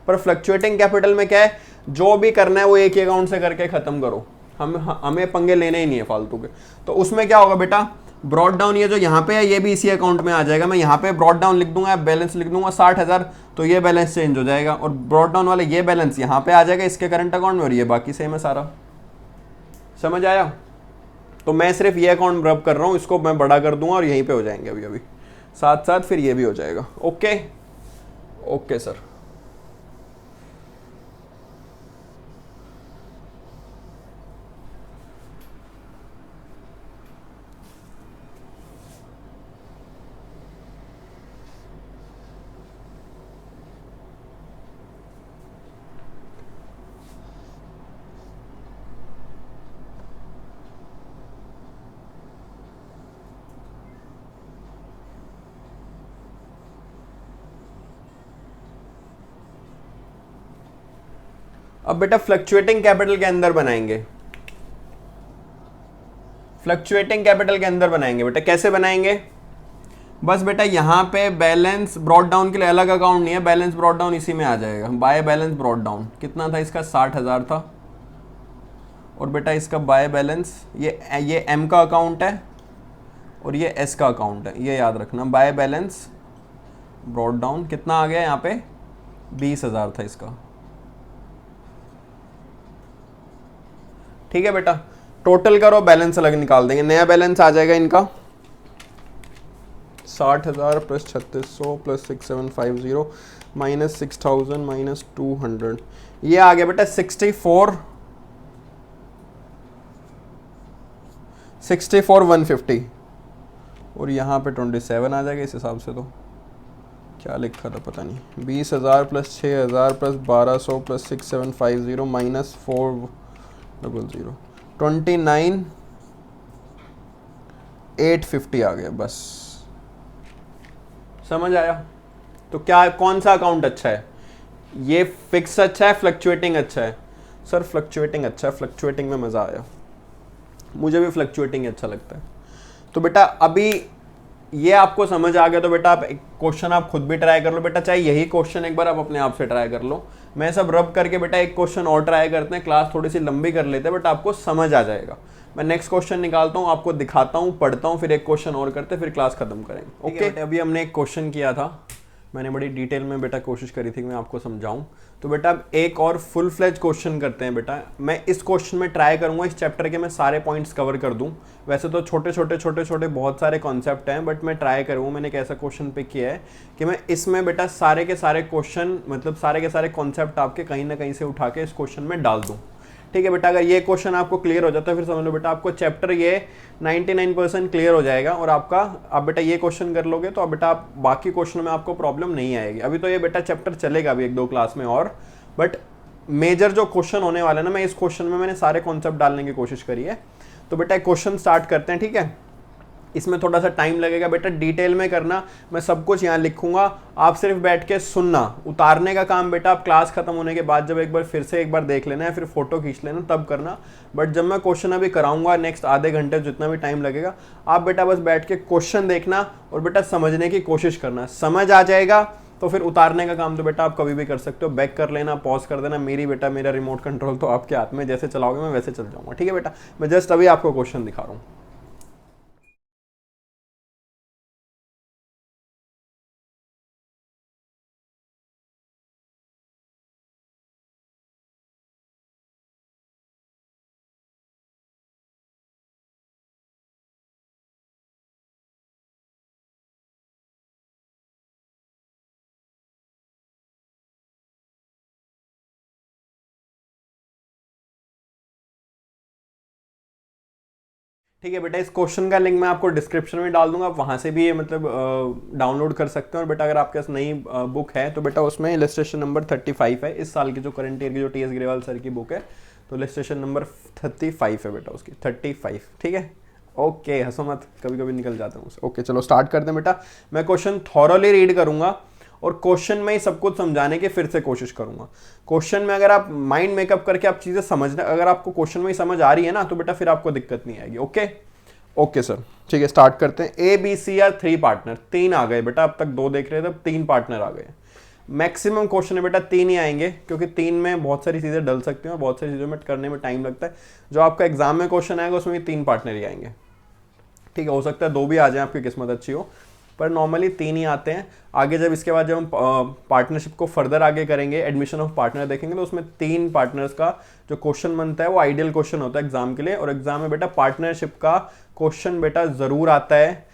A: पर फ्लक्चुएटिंग कैपिटल में क्या है, जो भी करना है वो एक ही अकाउंट से करके खत्म करो, हमें पंगे लेने ही नहीं है फालतू के। तो उसमें क्या होगा बेटा, ब्रॉड डाउन ये जो यहाँ पे है ये भी इसी अकाउंट में आ जाएगा। मैं यहाँ पे ब्रॉड डाउन लिख दूंगा, बैलेंस लिख दूंगा 60,000, तो ये बैलेंस चेंज हो जाएगा, और ब्रॉड डाउन वाले ये बैलेंस यहाँ पे आ जाएगा इसके करंट अकाउंट में, और ये बाकी सेम है सारा। समझ आया? तो मैं सिर्फ ये अकाउंट रब कर रहा हूँ, इसको मैं बड़ा कर दूंगा और यहीं पे हो जाएंगे अभी अभी साथ साथ, फिर ये भी हो जाएगा। Okay okay sir. अब बेटा फ्लक्चुएटिंग कैपिटल के अंदर बनाएंगे, फ्लक्चुएटिंग कैपिटल के अंदर बनाएंगे बेटा। कैसे बनाएंगे, बस बेटा यहाँ पे बैलेंस ब्रॉड डाउन के लिए अलग अकाउंट नहीं है, बैलेंस ब्रॉड डाउन इसी में आ जाएगा। बाय बैलेंस ब्रॉड डाउन कितना था इसका, 60,000 था, और बेटा इसका बाय बैलेंस ये एम का अकाउंट है और ये एस का अकाउंट है, ये याद रखना। बाय बैलेंस ब्रॉड डाउन कितना आ गया यहाँ पे, 20,000 था इसका, ठीक है बेटा। टोटल करो, बैलेंस अलग निकाल देंगे, नया बैलेंस आ जाएगा इनका 60,000 प्लस 3600 प्लस 6750 माइनस 6,000 माइनस 200, ये आ गया बेटा 64,150, और यहाँ पे 27 आ जाएगा इस हिसाब से। तो क्या लिखा था पता नहीं, 20,000 प्लस 6,000 प्लस 1200 प्लस 6750 माइनस 400 29,850 आ गया, बस समझ आया? तो क्या कौन सा अकाउंट अच्छा है, ये फिक्स अच्छा है फ्लक्चुएटिंग अच्छा है? सर फ्लक्चुएटिंग अच्छा है, फ्लक्चुएटिंग में मज़ा आया, मुझे भी फ्लक्चुएटिंग अच्छा लगता है। तो बेटा अभी ये आपको समझ आ गया तो बेटा आप एक क्वेश्चन आप खुद भी ट्राई कर लो बेटा, चाहे यही क्वेश्चन एक बार आप अपने आप से ट्राई कर लो। मैं सब रब करके बेटा एक क्वेश्चन और ट्राई करते हैं, क्लास थोड़ी सी लंबी कर लेते हैं बट आपको समझ आ जाएगा। मैं नेक्स्ट क्वेश्चन निकालता हूँ, आपको दिखाता हूँ, पढ़ता हूँ, फिर एक क्वेश्चन और करते हैं, फिर क्लास खत्म करेंगे। ओके, अभी हमने एक क्वेश्चन किया था, मैंने बड़ी डिटेल में बेटा कोशिश करी थी कि मैं आपको समझाऊं। तो बेटा अब एक और फुल फ्लेज क्वेश्चन करते हैं बेटा। मैं इस क्वेश्चन में ट्राई करूंगा इस चैप्टर के मैं सारे पॉइंट्स कवर कर दूं। वैसे तो छोटे छोटे बहुत सारे कॉन्सेप्ट हैं बट मैं ट्राई करूँगा, मैंने एक ऐसा क्वेश्चन पिक किया है कि मैं इसमें बेटा सारे के सारे क्वेश्चन मतलब सारे के सारे कॉन्सेप्ट आपके कहीं ना कहीं से उठा के इस क्वेश्चन में डाल दूँ। ठीक है बेटा, अगर ये क्वेश्चन आपको क्लियर हो जाता है फिर समझ लो बेटा आपको चैप्टर ये 99% क्लियर हो जाएगा और आपका आप बेटा ये क्वेश्चन कर लोगे तो अब बेटा आप बाकी क्वेश्चन में आपको प्रॉब्लम नहीं आएगी। अभी तो ये बेटा चैप्टर चलेगा अभी 1-2 क्लास में और, बट मेजर जो क्वेश्चन होने वाले ना, मैं इस क्वेश्चन में मैंने सारे कॉन्सेप्ट डालने की कोशिश करी है। तो बेटा क्वेश्चन स्टार्ट करते हैं, ठीक है। इसमें थोड़ा सा टाइम लगेगा बेटा, डिटेल में करना, मैं सब कुछ यहाँ लिखूंगा, आप सिर्फ बैठ के सुनना। उतारने का काम बेटा आप क्लास खत्म होने के बाद जब एक बार फिर से एक बार देख लेना है, फिर फोटो खींच लेना तब करना। बट जब मैं क्वेश्चन अभी कराऊंगा नेक्स्ट आधे घंटे जितना भी टाइम लगेगा, आप बेटा बस बैठ के क्वेश्चन देखना और बेटा समझने की कोशिश करना। समझ आ जाएगा तो फिर उतारने का काम तो बेटा आप कभी भी कर सकते हो, बैक कर लेना, पॉज कर देना। मेरा रिमोट कंट्रोल तो आपके हाथ में, जैसे चलाओगे मैं वैसे चल जाऊंगा। ठीक है बेटा, मैं जस्ट अभी आपको क्वेश्चन दिखा रहा हूँ। ठीक है बेटा, इस क्वेश्चन का लिंक मैं आपको डिस्क्रिप्शन में डाल दूंगा, आप वहाँ से भी ये मतलब डाउनलोड कर सकते हैं। और बेटा अगर आपके पास नई बुक है तो बेटा उसमें इलस्ट्रेशन नंबर 35 है, इस साल की जो करंट ईयर की जो टी.एस. ग्रेवाल सर की बुक है, तो इलस्ट्रेशन नंबर 35 है बेटा उसकी, 35। ठीक है, ओके, हंसो मत, कभी कभी निकल जाता हूँ। ओके चलो स्टार्ट करते हैं बेटा। मैं क्वेश्चन थॉरोली रीड करूंगा और क्वेश्चन में ही सब कुछ समझाने की फिर से कोशिश करूंगा। क्वेश्चन में अगर आप माइंड मेकअप करके आप चीजें समझना, अगर आपको क्वेश्चन में ही समझ आ रही है ना तो बेटा फिर आपको दिक्कत नहीं आएगी। ओके ओके सर, ठीक है स्टार्ट करते हैं। A B C are 3 partner, 3 आ गए बेटा, अब तक 2 देख रहे थे, अब 3 पार्टनर आ गए। मैक्सिमम क्वेश्चन है बेटा 3 ही आएंगे क्योंकि 3 में बहुत सारी चीजें डल सकती हैं और बहुत सारी चीजों में करने में टाइम लगता है। जो आपका एग्जाम में क्वेश्चन आएगा उसमें 3 पार्टनर ही आएंगे। ठीक है, हो सकता है 2 भी आ जाए, आपकी किस्मत अच्छी हो, पर नॉर्मली 3 ही आते हैं। आगे जब इसके बाद जब हम पार्टनरशिप को फर्दर आगे करेंगे, एडमिशन ऑफ पार्टनर देखेंगे, तो उसमें 3 पार्टनर्स का जो क्वेश्चन बनता है वो आइडियल क्वेश्चन होता है एग्जाम के लिए। और एग्जाम में बेटा पार्टनरशिप का क्वेश्चन बेटा जरूर आता है।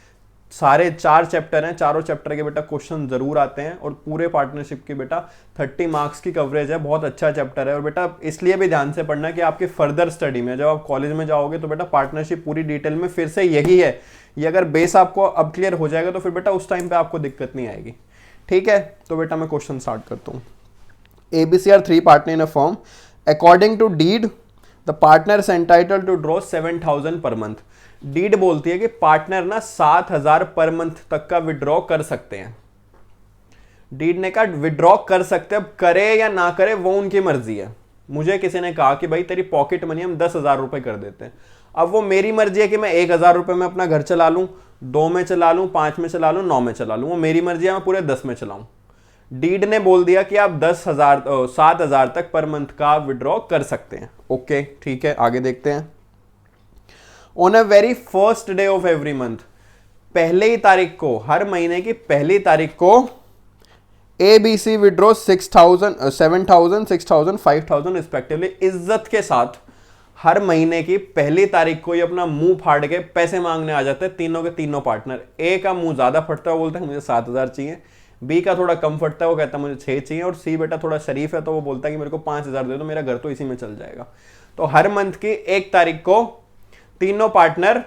A: सारे 4 चैप्टर हैं, चारों चैप्टर के बेटा क्वेश्चन जरूर आते हैं और पूरे पार्टनरशिप की बेटा 30 मार्क्स की कवरेज है, बहुत अच्छा चैप्टर है। और बेटा इसलिए भी ध्यान से पढ़ना कि आपकी फर्दर स्टडी में जब आप कॉलेज में जाओगे तो बेटा पार्टनरशिप पूरी डिटेल में फिर से यही है। ये अगर बेस आपको अब क्लियर हो जाएगा तो फिर बेटा उस टाइम पे आपको दिक्कत नहीं आएगी। ठीक है, तो बेटा मैं क्वेश्चन स्टार्ट करता हूँ। ABC are 3 partner in a firm. According to deed, the partner is entitled to draw 7,000 per month. Deed बोलती है कि पार्टनर ना 7,000 पर मंथ तक का विड्रॉ कर सकते हैं। डीड ने कहा विड्रॉ कर सकते हैं, अब करे या ना करे वो उनकी मर्जी है। मुझे किसी ने कहा कि भाई तेरी पॉकेट मनी हम 10,000 रुपए कर देते हैं, अब वो मेरी मर्जी है कि मैं 1,000 रुपए में अपना घर चला लूं, 2 में चला लूं, 5 में चला लूं, 9 में चला लूं, वो मेरी मर्जी है, मैं पूरे 10 में चलाऊं। डीड ने बोल दिया कि आप 7,000 तक पर मंथ का विड्रॉ कर सकते हैं। ओके ठीक है, आगे देखते हैं। On a very first day of every month, पहले ही तारीख को, हर महीने की पहली तारीख को ABC विड्रॉ 6,000, 7,000, 6,000, 5,000 रिस्पेक्टिवली। इज्जत के साथ हर महीने की पहली तारीख को ये अपना मुंह फाड़ के पैसे मांगने आ जाते हैं, तीनों के तीनों पार्टनर। ए का मुंह ज्यादा फटता है, वो बोलता है मुझे 7,000 चाहिए। बी का थोड़ा कम फटता है, वो कहता है मुझे 6 चाहिए। और सी बेटा थोड़ा शरीफ है तो वो बोलता है कि मेरे को 5,000 दे दो, मेरा घर तो इसी में चल जाएगा। तो हर मंथ की 1 तारीख को तीनों पार्टनर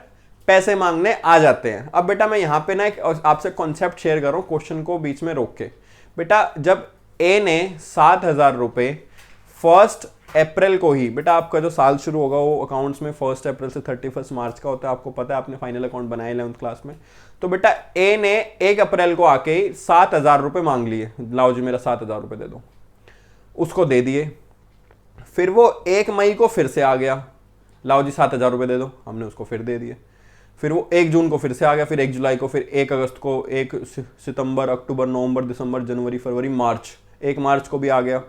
A: पैसे मांगने आ जाते हैं। अब बेटा मैं यहां पे ना एक आपसे कॉन्सेप्ट शेयर कर रहा हूं, क्वेश्चन को बीच में रोक के। बेटा जब ए ने 7,000 रुपए 1 अप्रैल को ही, बेटा आपका जो साल शुरू होगा वो अकाउंट्स में 1 अप्रैल से 31 मार्च का होता है, आपको पता है, आपने फाइनल अकाउंट बनाया 11th क्लास में। तो बेटा ए ने 1 अप्रैल को आके 7,000 रुपए मांग लिए, लाओ जी मेरा 7,000 रुपए दे दो, उसको दे दिए। फिर वो 1 मई को फिर से आ गया, लाओ जी 7,000 रुपए दे दो, हमने उसको फिर दे दिए। फिर वो 1 जून को फिर से आ गया, फिर 1 जुलाई को, फिर 1 अगस्त को, 1 सितंबर, अक्टूबर, नवंबर, दिसंबर, जनवरी, फरवरी, मार्च, 1 मार्च को भी आ गया।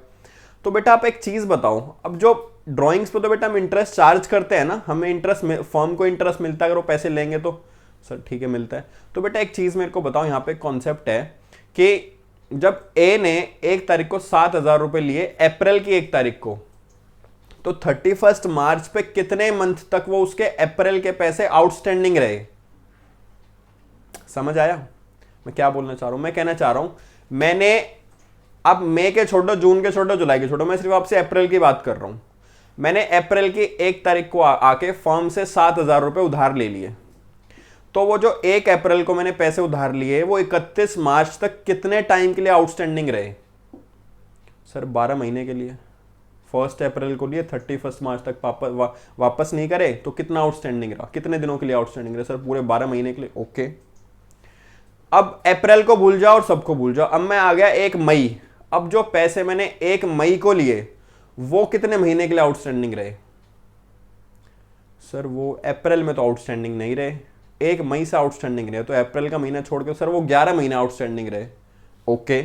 A: तो बेटा आप एक चीज़ बताओ, अब जो ड्राइंग्स पे तो बेटा हम इंटरेस्ट चार्ज करते हैं ना, हमें इंटरेस्ट, फर्म को इंटरेस्ट मिलता है अगर वो पैसे लेंगे तो, सर ठीक है मिलता है। तो बेटा एक चीज़ मेरे को बताओ, यहाँ पे कॉन्सेप्ट है कि जब ए ने 1 तारीख को 7,000 रुपये लिए अप्रैल की 1 तारीख को, तो 31 मार्च पे कितने मंथ तक वो उसके अप्रैल के पैसे आउटस्टैंडिंग रहे? समझ आया मैं क्या बोलना चाह रहा हूं? मैं कहना चाह रहा हूं, मैंने अब मई के छोड़ो, जून के छोड़ो, जुलाई के छोड़ो, मैं सिर्फ आपसे अप्रैल की बात कर रहा हूं। मैंने अप्रैल की 1 तारीख को आके फर्म से 7,000 रुपये उधार ले लिए, तो वो जो 1 अप्रैल को मैंने पैसे उधार लिए वो 31 मार्च तक कितने टाइम के लिए आउटस्टैंडिंग रहे? सर 12 महीने के लिए। 1 अप्रैल को लिए 31 मार्च तक वापस नहीं करे तो कितना आउटस्टैंडिंग रहा, कितने दिनों के लिए आउटस्टैंडिंग रहा? सर पूरे 12 महीने के लिए। ओके, अब अप्रैल को भूल जाओ और सबको भूल जाओ, अब मैं आ गया 1 मई। अब जो पैसे मैंने 1 मई को लिए वो कितने महीने के लिए आउटस्टैंडिंग रहे? सर वो अप्रैल में तो आउटस्टैंडिंग नहीं रहे, 1 मई से आउटस्टैंडिंग रहे, तो अप्रैल का महीना छोड़ के सर वो 11 महीने आउटस्टैंडिंग रहे। ओके,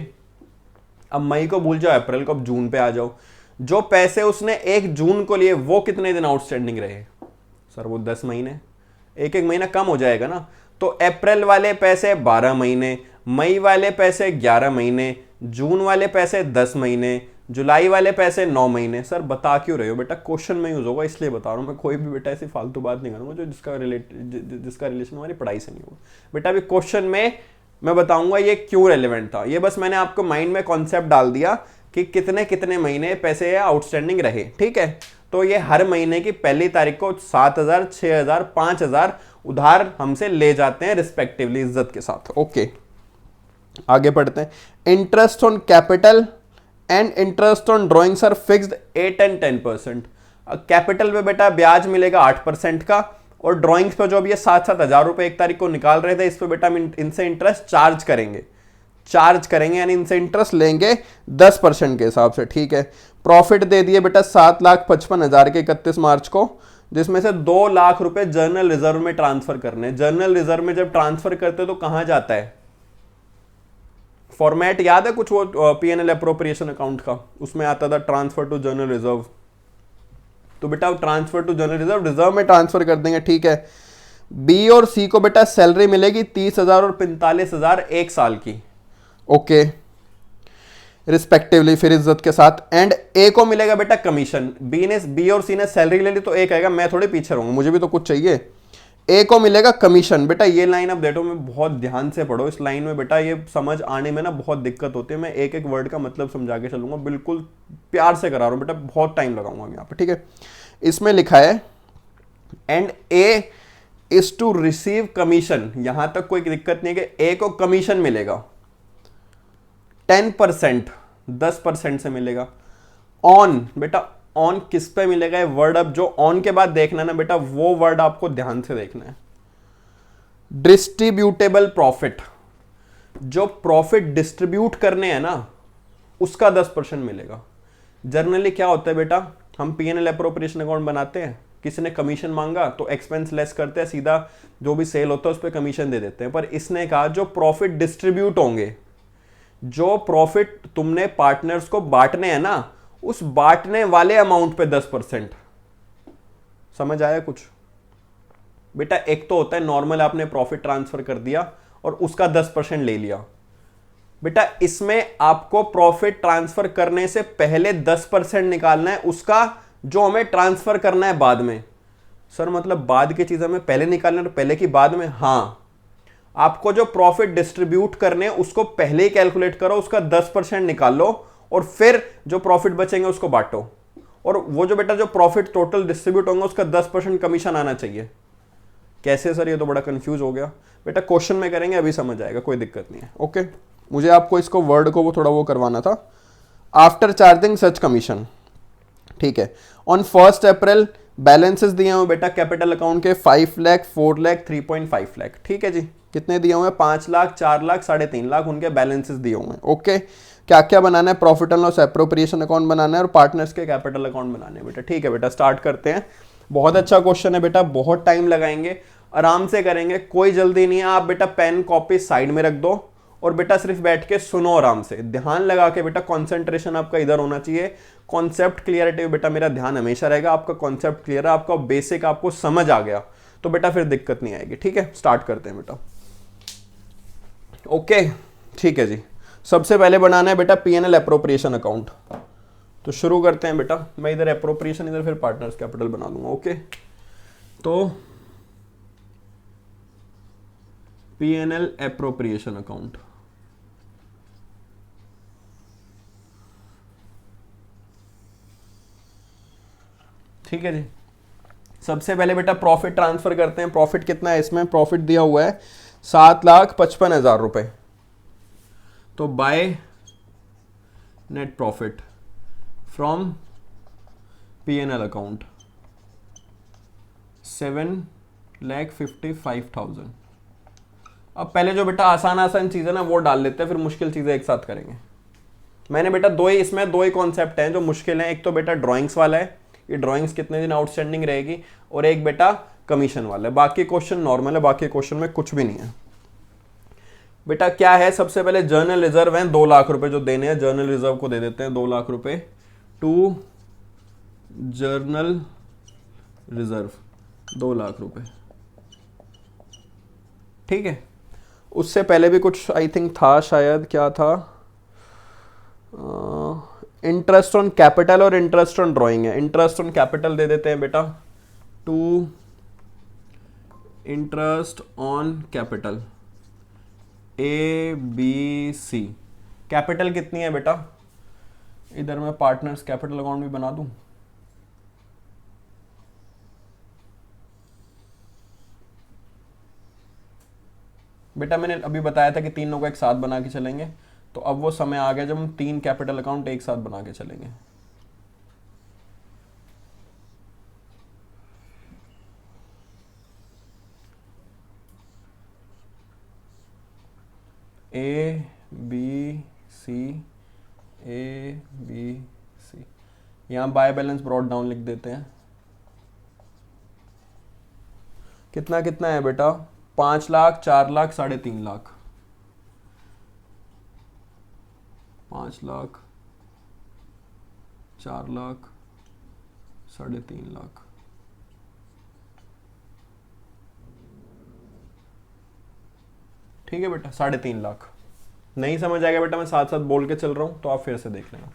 A: अब मई को भूल जाओ, अप्रैल को, अब जून पे आ जाओ। जो पैसे उसने 1 जून को लिए वो कितने दिन आउटस्टैंडिंग रहे? सर वो 10 महीने, एक एक महीना कम हो जाएगा ना। तो अप्रैल वाले पैसे 12 महीने, मई वाले पैसे 11 महीने, जून वाले पैसे 10 महीने, जुलाई वाले पैसे 9 महीने। सर बता क्यों रहे हो बेटा? क्वेश्चन में यूज होगा इसलिए बता रहा हूँ मैं, कोई भी बेटा ऐसी फालतू बात नहीं करूँगा जो जिसका रिलेशन हमारी पढ़ाई से नहीं होगा। बेटा अभी क्वेश्चन में मैं बताऊंगा ये क्यों रेलिवेंट था, ये बस मैंने आपको माइंड में कॉन्सेप्ट डाल दिया कि कितने कितने महीने पैसे आउटस्टैंडिंग रहे। ठीक है, तो ये हर महीने की पहली तारीख को 7,000, 6,000, 5,000 उधार हमसे ले जाते हैं रिस्पेक्टिवली, इज्जत के साथ। ओके, आगे पढ़ते हैं। Interest on capital and interest on drawings are fixed 8 and 10%। Capital पे बेटा ब्याज मिलेगा 8% का, और ड्राइंग्स पे जो भी ये 7,000 रुपए 1 तारीख को निकाल रहे थे, इस पे बेटा हम इनसे इंटरेस्ट चार्ज करेंगे, यानी इनसे इंटरेस्ट लेंगे 10% के हिसाब से। ठीक है, प्रॉफिट दे दिए बेटा 7,55,000 के 31 मार्च को, जिसमें से 2 लाख रुपए जर्नल रिजर्व में ट्रांसफर करने। जर्नल रिजर्व में जब ट्रांसफर करते तो कहां जाता है? फॉर्मेट याद है कुछ वो P&L अप्रोप्रिएशन अकाउंट का? उसमें आता था ट्रांसफर टू जर्नल रिजर्व, तो बेटा ट्रांसफर टू जनरल रिजर्व में ट्रांसफर कर देंगे। ठीक है, बी और सी को बेटा सैलरी मिलेगी 30,000 और 45,000 1 साल की। ओके, रिस्पेक्टिवली, फिर इज्जत के साथ। एंड ए को मिलेगा बेटा कमीशन। बी और सी ने सैलरी ले ली तो ए कहेगा मैं थोड़े पीछे रहूंगा, मुझे भी तो कुछ चाहिए। ए को मिलेगा कमीशन। बेटा ये लाइन अब देखो, मैं बहुत ध्यान से पढ़ो इस लाइन में बेटा, ये समझ आने में ना बहुत दिक्कत होती है। मैं एक एक वर्ड का मतलब समझा के चलूंगा, बिल्कुल प्यार से करा रहा हूं बेटा, बहुत टाइम लगाऊंगा यहाँ पे। ठीक है, इसमें लिखा है and A is to receive commission. यहां तक कोई दिक्कत नहीं है कि ए को कमीशन मिलेगा 10%, 10% से मिलेगा। ऑन, बेटा ऑन किस पे मिलेगा? ये वर्ड अब जो ऑन के बाद देखना ना बेटा, वो वर्ड आपको ध्यान से देखना है। डिस्ट्रीब्यूटेबल प्रॉफिट, जो प्रॉफिट डिस्ट्रीब्यूट करने हैं ना उसका 10% मिलेगा। जनरली क्या होता है बेटा, हम P&L अप्रोप्रिएशन अकाउंट बनाते हैं, किसी ने कमीशन मांगा तो एक्सपेंस लेस करते हैं, सीधा जो भी सेल होता है उस पर कमीशन दे देते हैं। पर इसने कहा जो प्रॉफिट डिस्ट्रीब्यूट होंगे, जो प्रॉफिट तुमने पार्टनर्स को बांटने हैं ना, उस बांटने वाले अमाउंट पे 10%। समझ आया कुछ? बेटा एक तो होता है नॉर्मल आपने प्रॉफिट ट्रांसफर कर दिया और उसका 10% ले लिया। बेटा इसमें आपको प्रॉफिट ट्रांसफर करने से पहले 10% निकालना है उसका, जो हमें ट्रांसफर करना है बाद में। सर मतलब बाद की चीज हमें पहले निकालना है, पहले की बाद में? हाँ, आपको जो प्रॉफिट डिस्ट्रीब्यूट करने उसको पहले ही कैलकुलेट करो, उसका 10% निकाल लो और फिर जो प्रॉफिट बचेंगे उसको बांटो। और वो जो बेटा जो प्रॉफिट टोटल डिस्ट्रीब्यूट होंगे उसका 10% कमीशन आना चाहिए। कैसे सर? ये तो बड़ा कंफ्यूज हो गया बेटा, क्वेश्चन में करेंगे अभी समझ आएगा, कोई दिक्कत नहीं है। ओके, मुझे आपको इसको वर्ड को वो थोड़ा वो करवाना था। आफ्टर चार्जिंग सच कमीशन। ठीक है, ऑन 1 अप्रैल बैलेंसेस दिए हुए बेटा कैपिटल अकाउंट के 5 लाख, 4 लाख, 3.5 लाख। ठीक है जी, कितने दिए हुए हैं? 5 लाख, 4 लाख, 3.5 लाख उनके बैलेंसेस दिए हुए हैं। ओके, क्या क्या बनाना है? Profit and loss appropriation account बनाना है और पार्टनर्स के कैपिटल अकाउंट बनाने हैं बेटा। ठीक है बेटा, स्टार्ट करते हैं। बहुत अच्छा क्वेश्चन है बेटा, बहुत टाइम लगाएंगे। आराम से करेंगे, कोई जल्दी नहीं है। आप बेटा पेन कॉपी साइड में रख दो और बेटा सिर्फ बैठ के सुनो आराम से, ध्यान लगा के बेटा, कंसंट्रेशन आपका इधर होना चाहिए। कॉन्सेप्ट क्लियरिटी बेटा मेरा ध्यान हमेशा रहेगा। आपका कॉन्सेप्ट क्लियर है, आपका बेसिक आपको समझ आ गया तो बेटा फिर दिक्कत नहीं आएगी। ठीक है, स्टार्ट करते हैं बेटा। ओके ठीक है जी। सबसे पहले बनाना है बेटा P&L एप्रोप्रिएशन अकाउंट। तो शुरू करते हैं बेटा। मैं इधर एप्रोप्रिएशन, इधर फिर पार्टनर्स कैपिटल बना दूंगा। ओके, तो P&L एप्रोप्रिएशन अकाउंट। ठीक है जी। सबसे पहले बेटा प्रॉफिट ट्रांसफर करते हैं। प्रॉफिट कितना है इसमें? प्रॉफिट दिया हुआ है 7,55,000 रुपए। तो by net profit from P&L account 7,55,000। अब पहले जो बेटा आसान आसान चीज़ है ना वो डाल लेते हैं, फिर मुश्किल चीज़ें एक साथ करेंगे। मैंने बेटा दो ही कॉन्सेप्ट हैं जो मुश्किल हैं। एक तो बेटा ड्राइंग्स वाला है, ये ड्राइंग्स कितने दिन आउटस्टैंडिंग रहेगी, और एक बेटा कमीशन वाला है। बाकी क्वेश्चन नॉर्मल है, बाकी क्वेश्चन में कुछ भी नहीं है बेटा। क्या है? सबसे पहले जर्नल रिजर्व है 2 लाख रुपए जो देने हैं। जर्नल रिजर्व को दे देते हैं 2 लाख रुपए टू जर्नल रिजर्व, 2 लाख रुपए। ठीक है, उससे पहले भी कुछ आई थिंक था, शायद क्या था, इंटरेस्ट ऑन कैपिटल और इंटरेस्ट ऑन ड्राइंग है। इंटरेस्ट ऑन कैपिटल दे देते हैं बेटा to interest on capital ABC। Capital कितनी है बेटा? इधर मैं पार्टनर्स कैपिटल अकाउंट भी बना दूं। बेटा मैंने अभी बताया था कि तीनों को एक साथ बना के चलेंगे, तो अब वो समय आ गया जब हम 3 कैपिटल अकाउंट एक साथ बना के चलेंगे। ABC, यहां बाय बैलेंस ब्रॉट डाउन लिख देते हैं। कितना कितना है बेटा? 5 लाख, 4 लाख, 3.5 लाख। 5 लाख, 4 लाख, 3.5 लाख। ठीक है बेटा, 3.5 लाख। नहीं समझ आएगा बेटा, मैं साथ साथ बोल के चल रहा हूं तो आप फिर से देख लेना।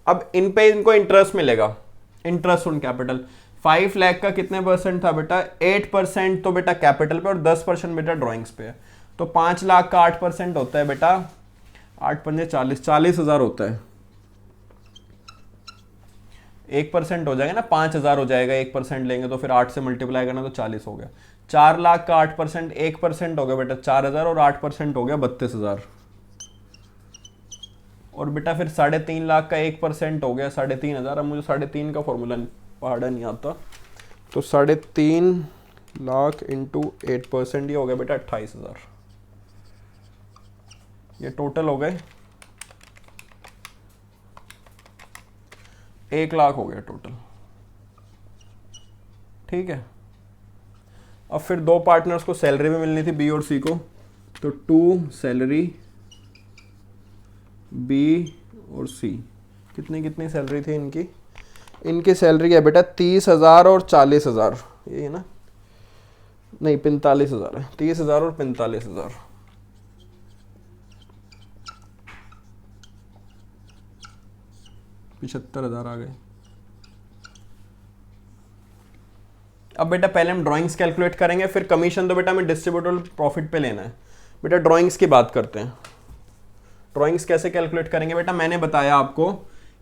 A: अब इन पे इनको इंटरेस्ट मिलेगा, इंटरेस्ट ऑन कैपिटल। 5 लाख का कितने परसेंट था बेटा? 8% तो बेटा कैपिटल पे और 10% बेटा ड्राइंग्स पे है। तो 5 लाख का 8% होता है बेटा 8 पंजे 40, 40,000 होता है। 1% हो जाएगा ना, 5,000 हो जाएगा। 1% लेंगे तो फिर 8 से मल्टीप्लाई करना तो 40 हो गया। 4 लाख का 8%, 1% हो गया बेटा 4,000 और 8% हो गया 32,000। और बेटा फिर 3.5 लाख का 1% हो गया 3,500। अब मुझे 3.5 का फॉर्मूला पढ़ा नहीं आता, तो 3.5 लाख इंटू 8%, ये हो गया बेटा 28,000। ये टोटल हो गए 1 लाख हो गया टोटल। ठीक है, अब फिर 2 पार्टनर्स को सैलरी भी मिलनी थी, बी और सी को। तो 2 सैलरी बी और सी। कितनी कितनी सैलरी थी इनकी? इनकी सैलरी है बेटा 30,000 और 40,000। ये है ना, नहीं 45,000 है। 30,000 और 45,000। $75,000 आ गए। अब बेटा पहले हम ड्राइंग्स कैलकुलेट करेंगे, फिर कमीशन तो बेटा हमें डिस्ट्रीब्यूटेबल प्रॉफिट पे लेना है। बेटा ड्राइंग्स की बात करते हैं। ड्राइंग्स कैसे कैलकुलेट करेंगे बेटा? मैंने बताया आपको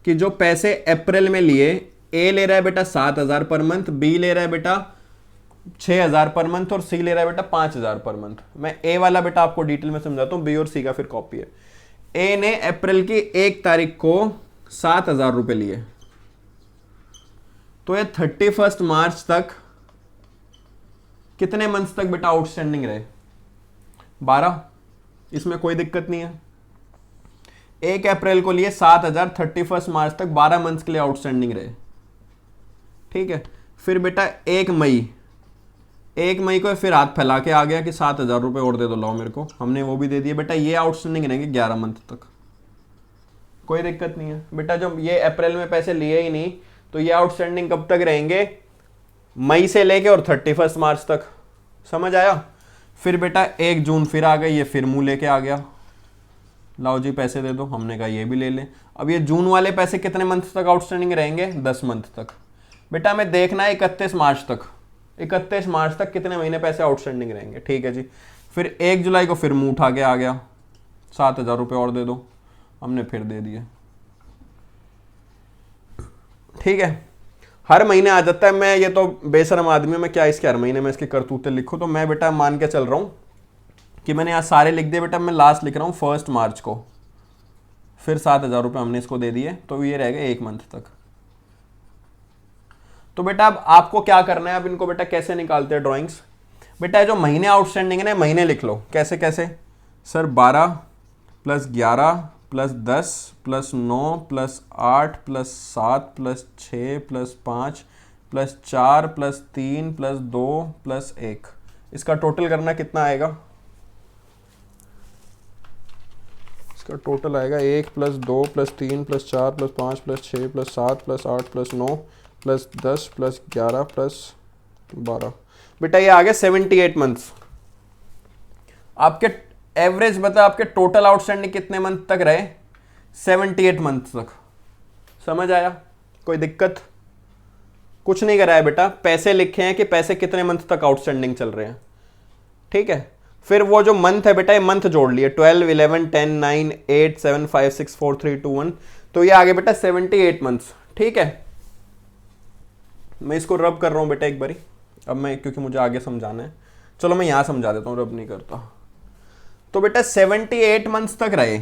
A: कि जो पैसे अप्रैल में लिए, ए ले रहा है बेटा 7,000 पर मंथ, बी ले रहा है बेटा 6,000 पर मंथ और सी ले रहा है बेटा 5,000 पर मंथ। मैं ए वाला बेटा आपको डिटेल में समझाता हूँ, बी और सी का फिर कॉपी है। ए ने अप्रैल की 1 तारीख को 7,000 रुपए लिए, तो ये 31 मार्च तक कितने मंथ्स तक बेटा आउटस्टैंडिंग रहे? 12। इसमें कोई दिक्कत नहीं है। 1 अप्रैल को लिए 7,000, 31 मार्च तक 12 मंथ्स के लिए आउटस्टैंडिंग रहे। ठीक है, फिर बेटा 1 मई 1 मई को फिर हाथ फैला के आ गया कि 7,000 रुपये और दे दो, लाओ मेरे को, हमने वो भी दे दिए बेटा। ये आउटस्टैंडिंग रहेंगे 11 मंथ तक, कोई दिक्कत नहीं है बेटा। जब ये अप्रैल में पैसे लिए ही नहीं तो ये आउटस्टैंडिंग कब तक रहेंगे, मई से लेके और 31 मार्च तक, समझ आया। फिर बेटा 1 जून फिर आ गई, ये फिर मुंह लेके आ गया, लाओ जी पैसे दे दो, हमने कहा ये भी ले लें। अब ये जून वाले पैसे कितने मंथ तक आउटस्टैंडिंग रहेंगे, 10 मंथ तक। बेटा हमें देखना है 31 मार्च तक, 31 मार्च तक कितने महीने पैसे आउटस्टैंडिंग रहेंगे, ठीक है जी। फिर 1 जुलाई को फिर मुंह उठा के आ गया, 7,000 रुपये और दे दो, हमने फिर दे दिए, ठीक है। हर महीने आ जाता है। मैं ये तो बेशरम आदमी, मैं क्या इसके हर महीने में इसकी करतूतें लिखूं। तो मैं बेटा मान के चल रहा हूं कि मैंने यहाँ सारे लिख दिए बेटा। मैं लास्ट लिख रहा हूँ 1 मार्च को, फिर 7,000 रुपये हमने इसको दे दिए, तो ये रहेगा 1 मंथ तक। तो बेटा अब आपको क्या करना है, अब इनको बेटा कैसे निकालते हैं ड्राइंग्स। बेटा जो महीने आउटस्टैंडिंग है ना, महीने लिख लो। कैसे कैसे सर, 12 + 11 + 10 + 9 + 8 + 7 + 6 + 5 + 4 + 3 + 2 + 1, इसका टोटल करना कितना आएगा। इसका टोटल आएगा 1 + 2 + 3 + 4 + 5 + 6 + 7 + 8 + 9 + 10 + 11 + 12। बेटा ये आ गया 78 मंथ्स। आपके एवरेज बता, आपके टोटल आउटस्टैंडिंग कितने मंथ तक रहे, 78 मंथ तक। समझ आया, कोई दिक्कत। कुछ नहीं करा है बेटा, पैसे लिखे हैं कि पैसे कितने मंथ तक आउटस्टैंडिंग चल रहे हैं, ठीक है। फिर वो जो मंथ है बेटा, ये मंथ जोड़ लिए, 12 11 10 9 8 7 5 6 4 3 2 1, तो ये आ गए बेटा 78 मंथ्स, ठीक है। मैं इसको रब कर रहा हूं बेटा एक बारी, अब मैं क्योंकि मुझे आगे समझाना है, चलो मैं यहां समझा देता हूं, रब नहीं करता। तो बेटा 78 मंथ्स तक रहे।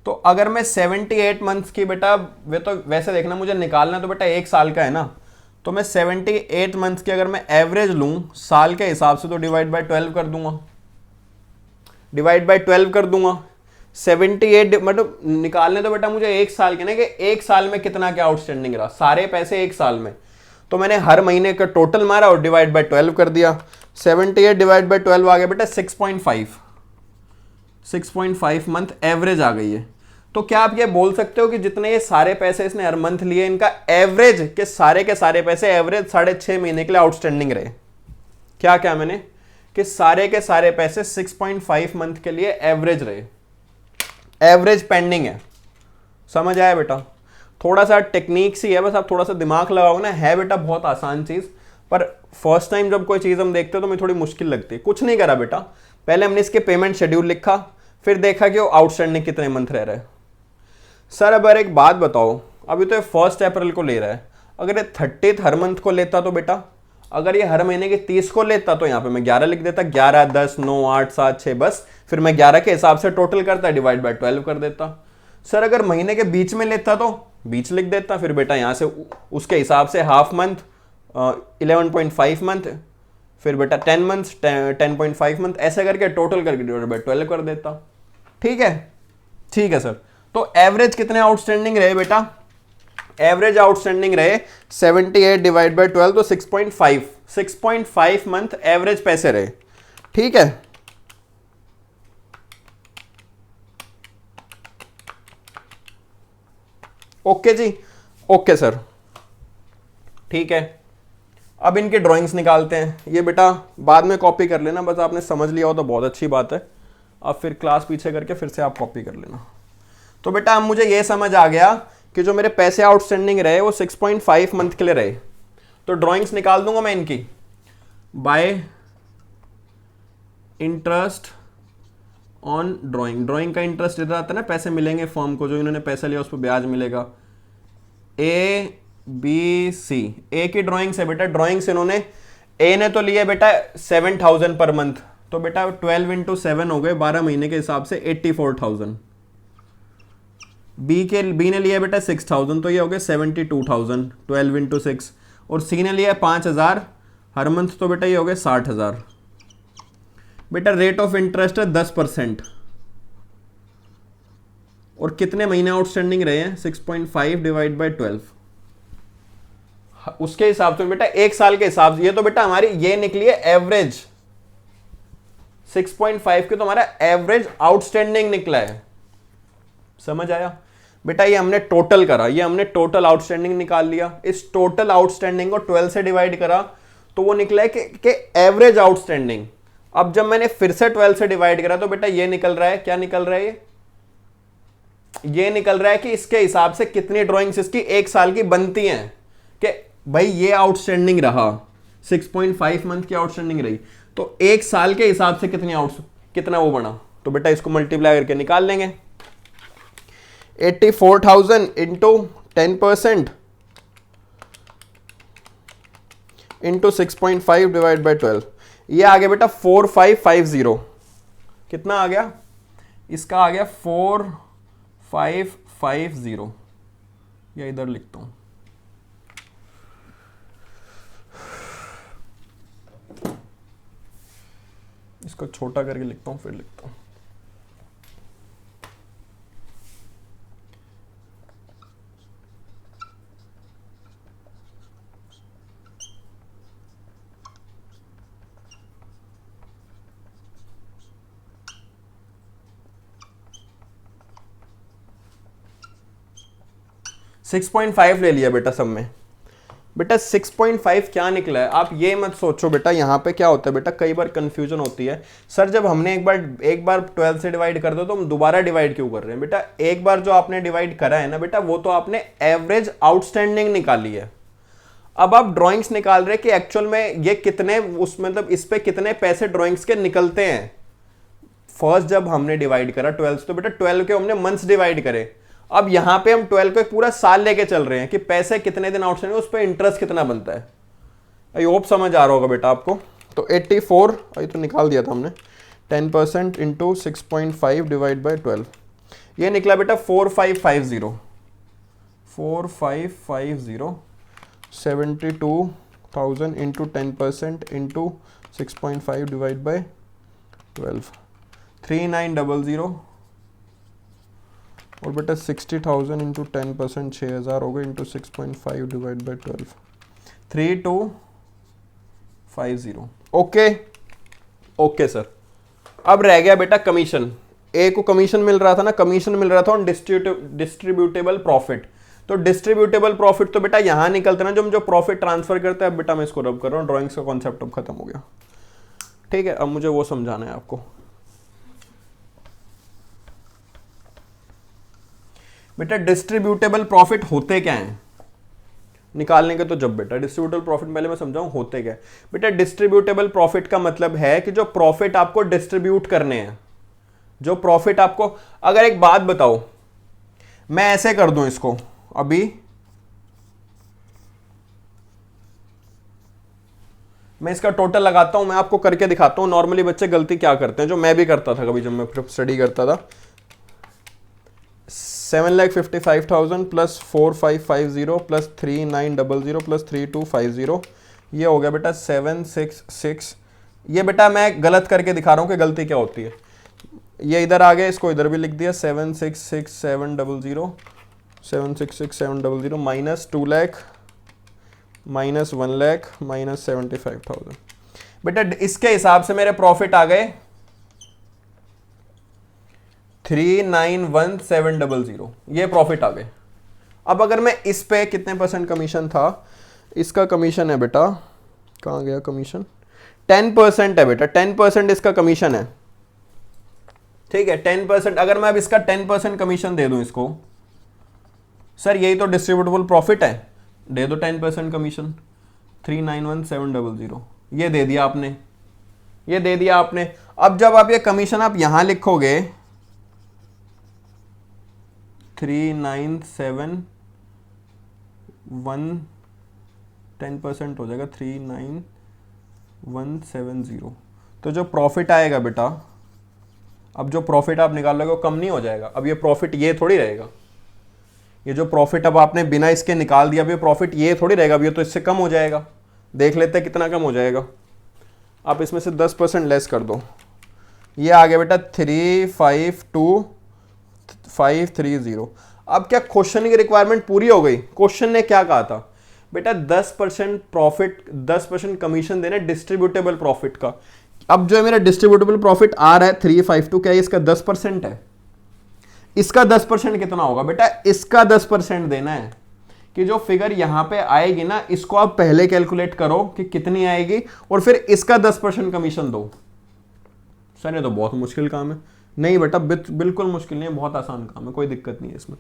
A: तो अगर मैं 78 मंथ्स की बेटा, वे तो वैसे देखना मुझे निकालना तो बेटा 1 साल का है ना, तो मैं 78 मंथ्स की अगर मैं एवरेज लूं साल के हिसाब से, तो डिवाइड बाय 12 कर दूंगा, डिवाइड बाय 12 कर दूंगा। 78 मतलब निकालने तो बेटा मुझे 1 साल के ना, कि 1 साल में कितना क्या आउटस्टैंडिंग रहा, सारे पैसे 1 साल में। तो मैंने हर महीने का टोटल मारा और डिवाइड बाय 12 कर दिया। 78 डिवाइड बाय 12 आ गया बेटा 6.5 मंथ एवरेज आ गई है। तो क्या आप ये बोल सकते हो कि जितने ये सारे पैसे इसने हर मंथ लिए, इनका एवरेज के सारे पैसे एवरेज 6.5 महीने के लिए आउटस्टैंडिंग रहे। क्या क्या मैंने कि सारे के सारे पैसे 6.5 मंथ के लिए एवरेज रहे, एवरेज पेंडिंग है। समझ आया बेटा, थोड़ा सा टेक्निक सी है, बस आप थोड़ा सा दिमाग लगाओगे ना, है बेटा बहुत आसान चीज, पर फर्स्ट टाइम जब कोई चीज हम देखते हो तो हमें थोड़ी मुश्किल लगती है। कुछ नहीं करा बेटा, पहले हमने इसके पेमेंट शेड्यूल लिखा, फिर देखा कि वो आउटस्टैंडिंग कितने मंथ रह रहा है। सर अब एक बात बताओ, अभी तो ये 1 अप्रैल को ले रहा है, अगर ये 30 हर मंथ को लेता तो बेटा, अगर ये हर महीने के 30 को लेता तो यहाँ पे मैं 11 लिख देता, 11 10 9 8 7 6 बस, फिर मैं 11 के हिसाब से टोटल करता, डिवाइड बाय 12 कर देता। सर अगर महीने के बीच में लेता तो बीच लिख देता, फिर बेटा यहाँ से उसके हिसाब से हाफ मंथ 11.5 मंथ, फिर बेटा 10 मंथ 10.5 मंथ, ऐसे करके टोटल करके डिवाइड बाय 12 कर देता। ठीक है, ठीक है सर। तो एवरेज कितने आउटस्टैंडिंग रहे बेटा, एवरेज आउटस्टैंडिंग रहे 78 डिवाइड बाय 12, तो 6.5 मंथ एवरेज पैसे रहे। ठीक है, ओके जी, ओके सर, ठीक है। अब इनके ड्राइंग्स निकालते हैं। ये बेटा बाद में कॉपी कर लेना, बस आपने समझ लिया हो तो बहुत अच्छी बात है, अब फिर क्लास पीछे करके फिर से आप कॉपी कर लेना। तो बेटा अब मुझे ये समझ आ गया कि जो मेरे पैसे आउटस्टैंडिंग रहे वो 6.5 मंथ के लिए रहे। तो ड्राइंग्स निकाल दूंगा मैं इनकी, bye interest on drawing. Drawing का इंटरेस्ट इधर आता है ना, पैसे मिलेंगे फर्म को, जो इन्होंने पैसा लिया उस पर ब्याज मिलेगा। ए बी सी, ए की ड्राइंग्स है बेटा, ड्राइंग्स इन्होंने, ए ने तो लिया बेटा 7,000 पर मंथ, तो बेटा 12 × 7 हो गए 12 महीने के हिसाब से 84,000। बी ने लिया बेटा 6,000, तो ये हो गए 72,000 12 × 6, और सी ने लिया 5,000 हर मंथ, तो बेटा ये हो गए 60,000। बेटा रेट ऑफ इंटरेस्ट है 10%, और कितने महीने आउटस्टैंडिंग रहे हैं 6.5 डिवाइड बाय 12, उसके हिसाब से बेटा एक साल के हिसाब से, ये तो बेटा हमारी ये निकली है एवरेज 6.5 के, तो हमारा एवरेज आउटस्टैंडिंग निकला है। समझ आया बेटा? ये हमने टोटल करा, ये हमने टोटल आउटस्टैंडिंग निकाल लिया। इस टोटल आउटस्टैंडिंग को 12 से डिवाइड करा तो वो निकला है कि एवरेज आउटस्टैंडिंग। अब जब मैंने फिर से 12 से डिवाइड करा तो बेटा ये निकल रहा है, क्या निकल रहा है? ये निकल रहा है कि इसके हिसाब से कितनी ड्राइंग्स इसकी एक साल की बनती हैं, कि भाई ये आउटस्टैंडिंग रहा 6.5 मंथ की आउटस्टैंडिंग रही, तो एक साल के हिसाब से कितना वो बना, तो बेटा इसको मल्टीप्लाई करके निकाल लेंगे। 84,000 इंटू 10% इंटू 6.5 डिवाइड बाई 12, ये आ गया बेटा 4550। कितना आ गया? इसका आ गया 4550, या इधर लिखता हूं, इसको छोटा करके लिखता हूं, फिर लिखता हूं। सिक्स 6.5 ले लिया बेटा सब में। बेटा 6.5 क्या निकला है? आप ये मत सोचो बेटा, यहाँ पे क्या होता है बेटा, कई बार कंफ्यूजन होती है, सर जब हमने एक बार 12 से डिवाइड कर दो तो हम दोबारा डिवाइड क्यों कर रहे हैं? बेटा एक बार जो आपने डिवाइड करा है ना बेटा, वो तो आपने एवरेज आउटस्टैंडिंग निकाली है। अब आप ड्राइंग्स निकाल रहे हैं कि एक्चुअल में ये कितने, उस मतलब इस पे कितने पैसे ड्राइंग्स के निकलते हैं। फर्स्ट जब हमने डिवाइड करा 12 से, तो बेटा 12 के हमने मंथ्स डिवाइड करे। अब यहां पे हम 12 को एक पूरा साल लेके चल रहे हैं कि पैसे कितने दिन आउटस्टैंडिंग, उस पर इंटरेस्ट कितना बनता है। आई होप समझ आ रहा होगा बेटा आपको। तो 84, ये तो निकाल दिया था हमने, 10% इंटू 6.5 डिवाइड बाई 12, ये निकला बेटा 4550। 4550 72,000 इंटू 10% इंटू 6.5 डिवाइड बाई 12, 3900, और बेटा 60,000 इंटू 10% 6,000 हो गए, into 6.5 divide by 12, 3250। Okay okay sir. अब रह गया बेटा कमीशन। ए को कमीशन मिल रहा था ना, कमीशन मिल रहा था ऑन डिस्ट्रीब्यूटेबल प्रॉफिट। तो डिस्ट्रीब्यूटेबल प्रॉफिट तो बेटा यहां निकलता ना, जो हम जो प्रॉफिट ट्रांसफर करते हैं। बेटा मैं इसको रब कर रहा हूँ, ड्राइंग्स का कॉन्सेप्ट अब खत्म हो गया। ठीक है, अब मुझे वो समझाना है आपको। बेटा डिस्ट्रीब्यूटेबल प्रॉफिट होते क्या हैं निकालने के, तो जब बेटा डिस्ट्रीब्यूटेबल प्रॉफिट पहले मैं समझाऊं होते क्या है। बेटा डिस्ट्रीब्यूटेबल प्रॉफिट का मतलब है कि जो प्रॉफिट आपको डिस्ट्रीब्यूट करने हैं, जो प्रॉफिट आपको, अगर एक बात बताओ, मैं ऐसे कर दूं इसको, अभी मैं इसका टोटल लगाता हूं, मैं आपको करके दिखाता हूं नॉर्मली बच्चे गलती क्या करते हैं, जो मैं भी करता था कभी जब मैं स्टडी करता था। 7,55,000 प्लस 4,550 प्लस 3,900 प्लस 3,250, ये हो गया बेटा 766। ये बेटा मैं गलत करके दिखा रहा हूँ कि गलती क्या होती है। ये इधर आ गया, इसको इधर भी लिख दिया, 766,700 766,700 minus 2 lakh minus 1 lakh minus 75,000। बेटा इसके हिसाब से मेरे प्रॉफिट आ गए 391,700, ये प्रॉफिट आ गए। अब अगर मैं इस पे कितने % कमीशन था, इसका कमीशन है बेटा, कहाँ गया कमीशन, 10% है बेटा, 10% इसका कमीशन है। ठीक है 10%, अगर मैं अब इसका 10% कमीशन दे दूं इसको, सर यही तो डिस्ट्रीब्यूटेबल प्रॉफिट है, दे दो 10% कमीशन, 391,700, ये दे दिया आपने, ये दे दिया आपने। अब जब आप ये कमीशन आप यहां लिखोगे 397,1 10% हो जाएगा 39170, तो जो प्रॉफिट आएगा बेटा, अब जो प्रॉफिट आप निकालोगे वो कम नहीं हो जाएगा। अब ये प्रॉफिट ये थोड़ी रहेगा, ये जो प्रॉफिट अब आपने बिना इसके निकाल दिया, अब ये प्रॉफिट ये थोड़ी रहेगा, अब ये तो इससे कम हो जाएगा। देख लेते हैं कितना कम हो जाएगा। आप इसमें से 10% लेस कर दो, ये आ गया बेटा 352,530। अब क्या क्वेश्चन की रिक्वायरमेंट पूरी हो गई? क्वेश्चन ने क्या कहा था बेटा 10% प्रॉफिट, 10% कमीशन देना डिस्ट्रीब्यूटेबल प्रॉफिट का। अब जो है मेरा डिस्ट्रीब्यूटेबल प्रॉफिट आ रहा है 352, क्या इसका 10% है? इसका 10% कितना होगा बेटा? इसका 10% देना है कि जो फिगर यहां पे आएगी ना, इसको आप पहले कैलकुलेट करो कि कितनी आएगी और फिर इसका 10% कमीशन दो। सर ये तो बहुत मुश्किल काम है। नहीं बेटा बिल्कुल मुश्किल नहीं है, बहुत आसान काम है, कोई दिक्कत नहीं है इसमें।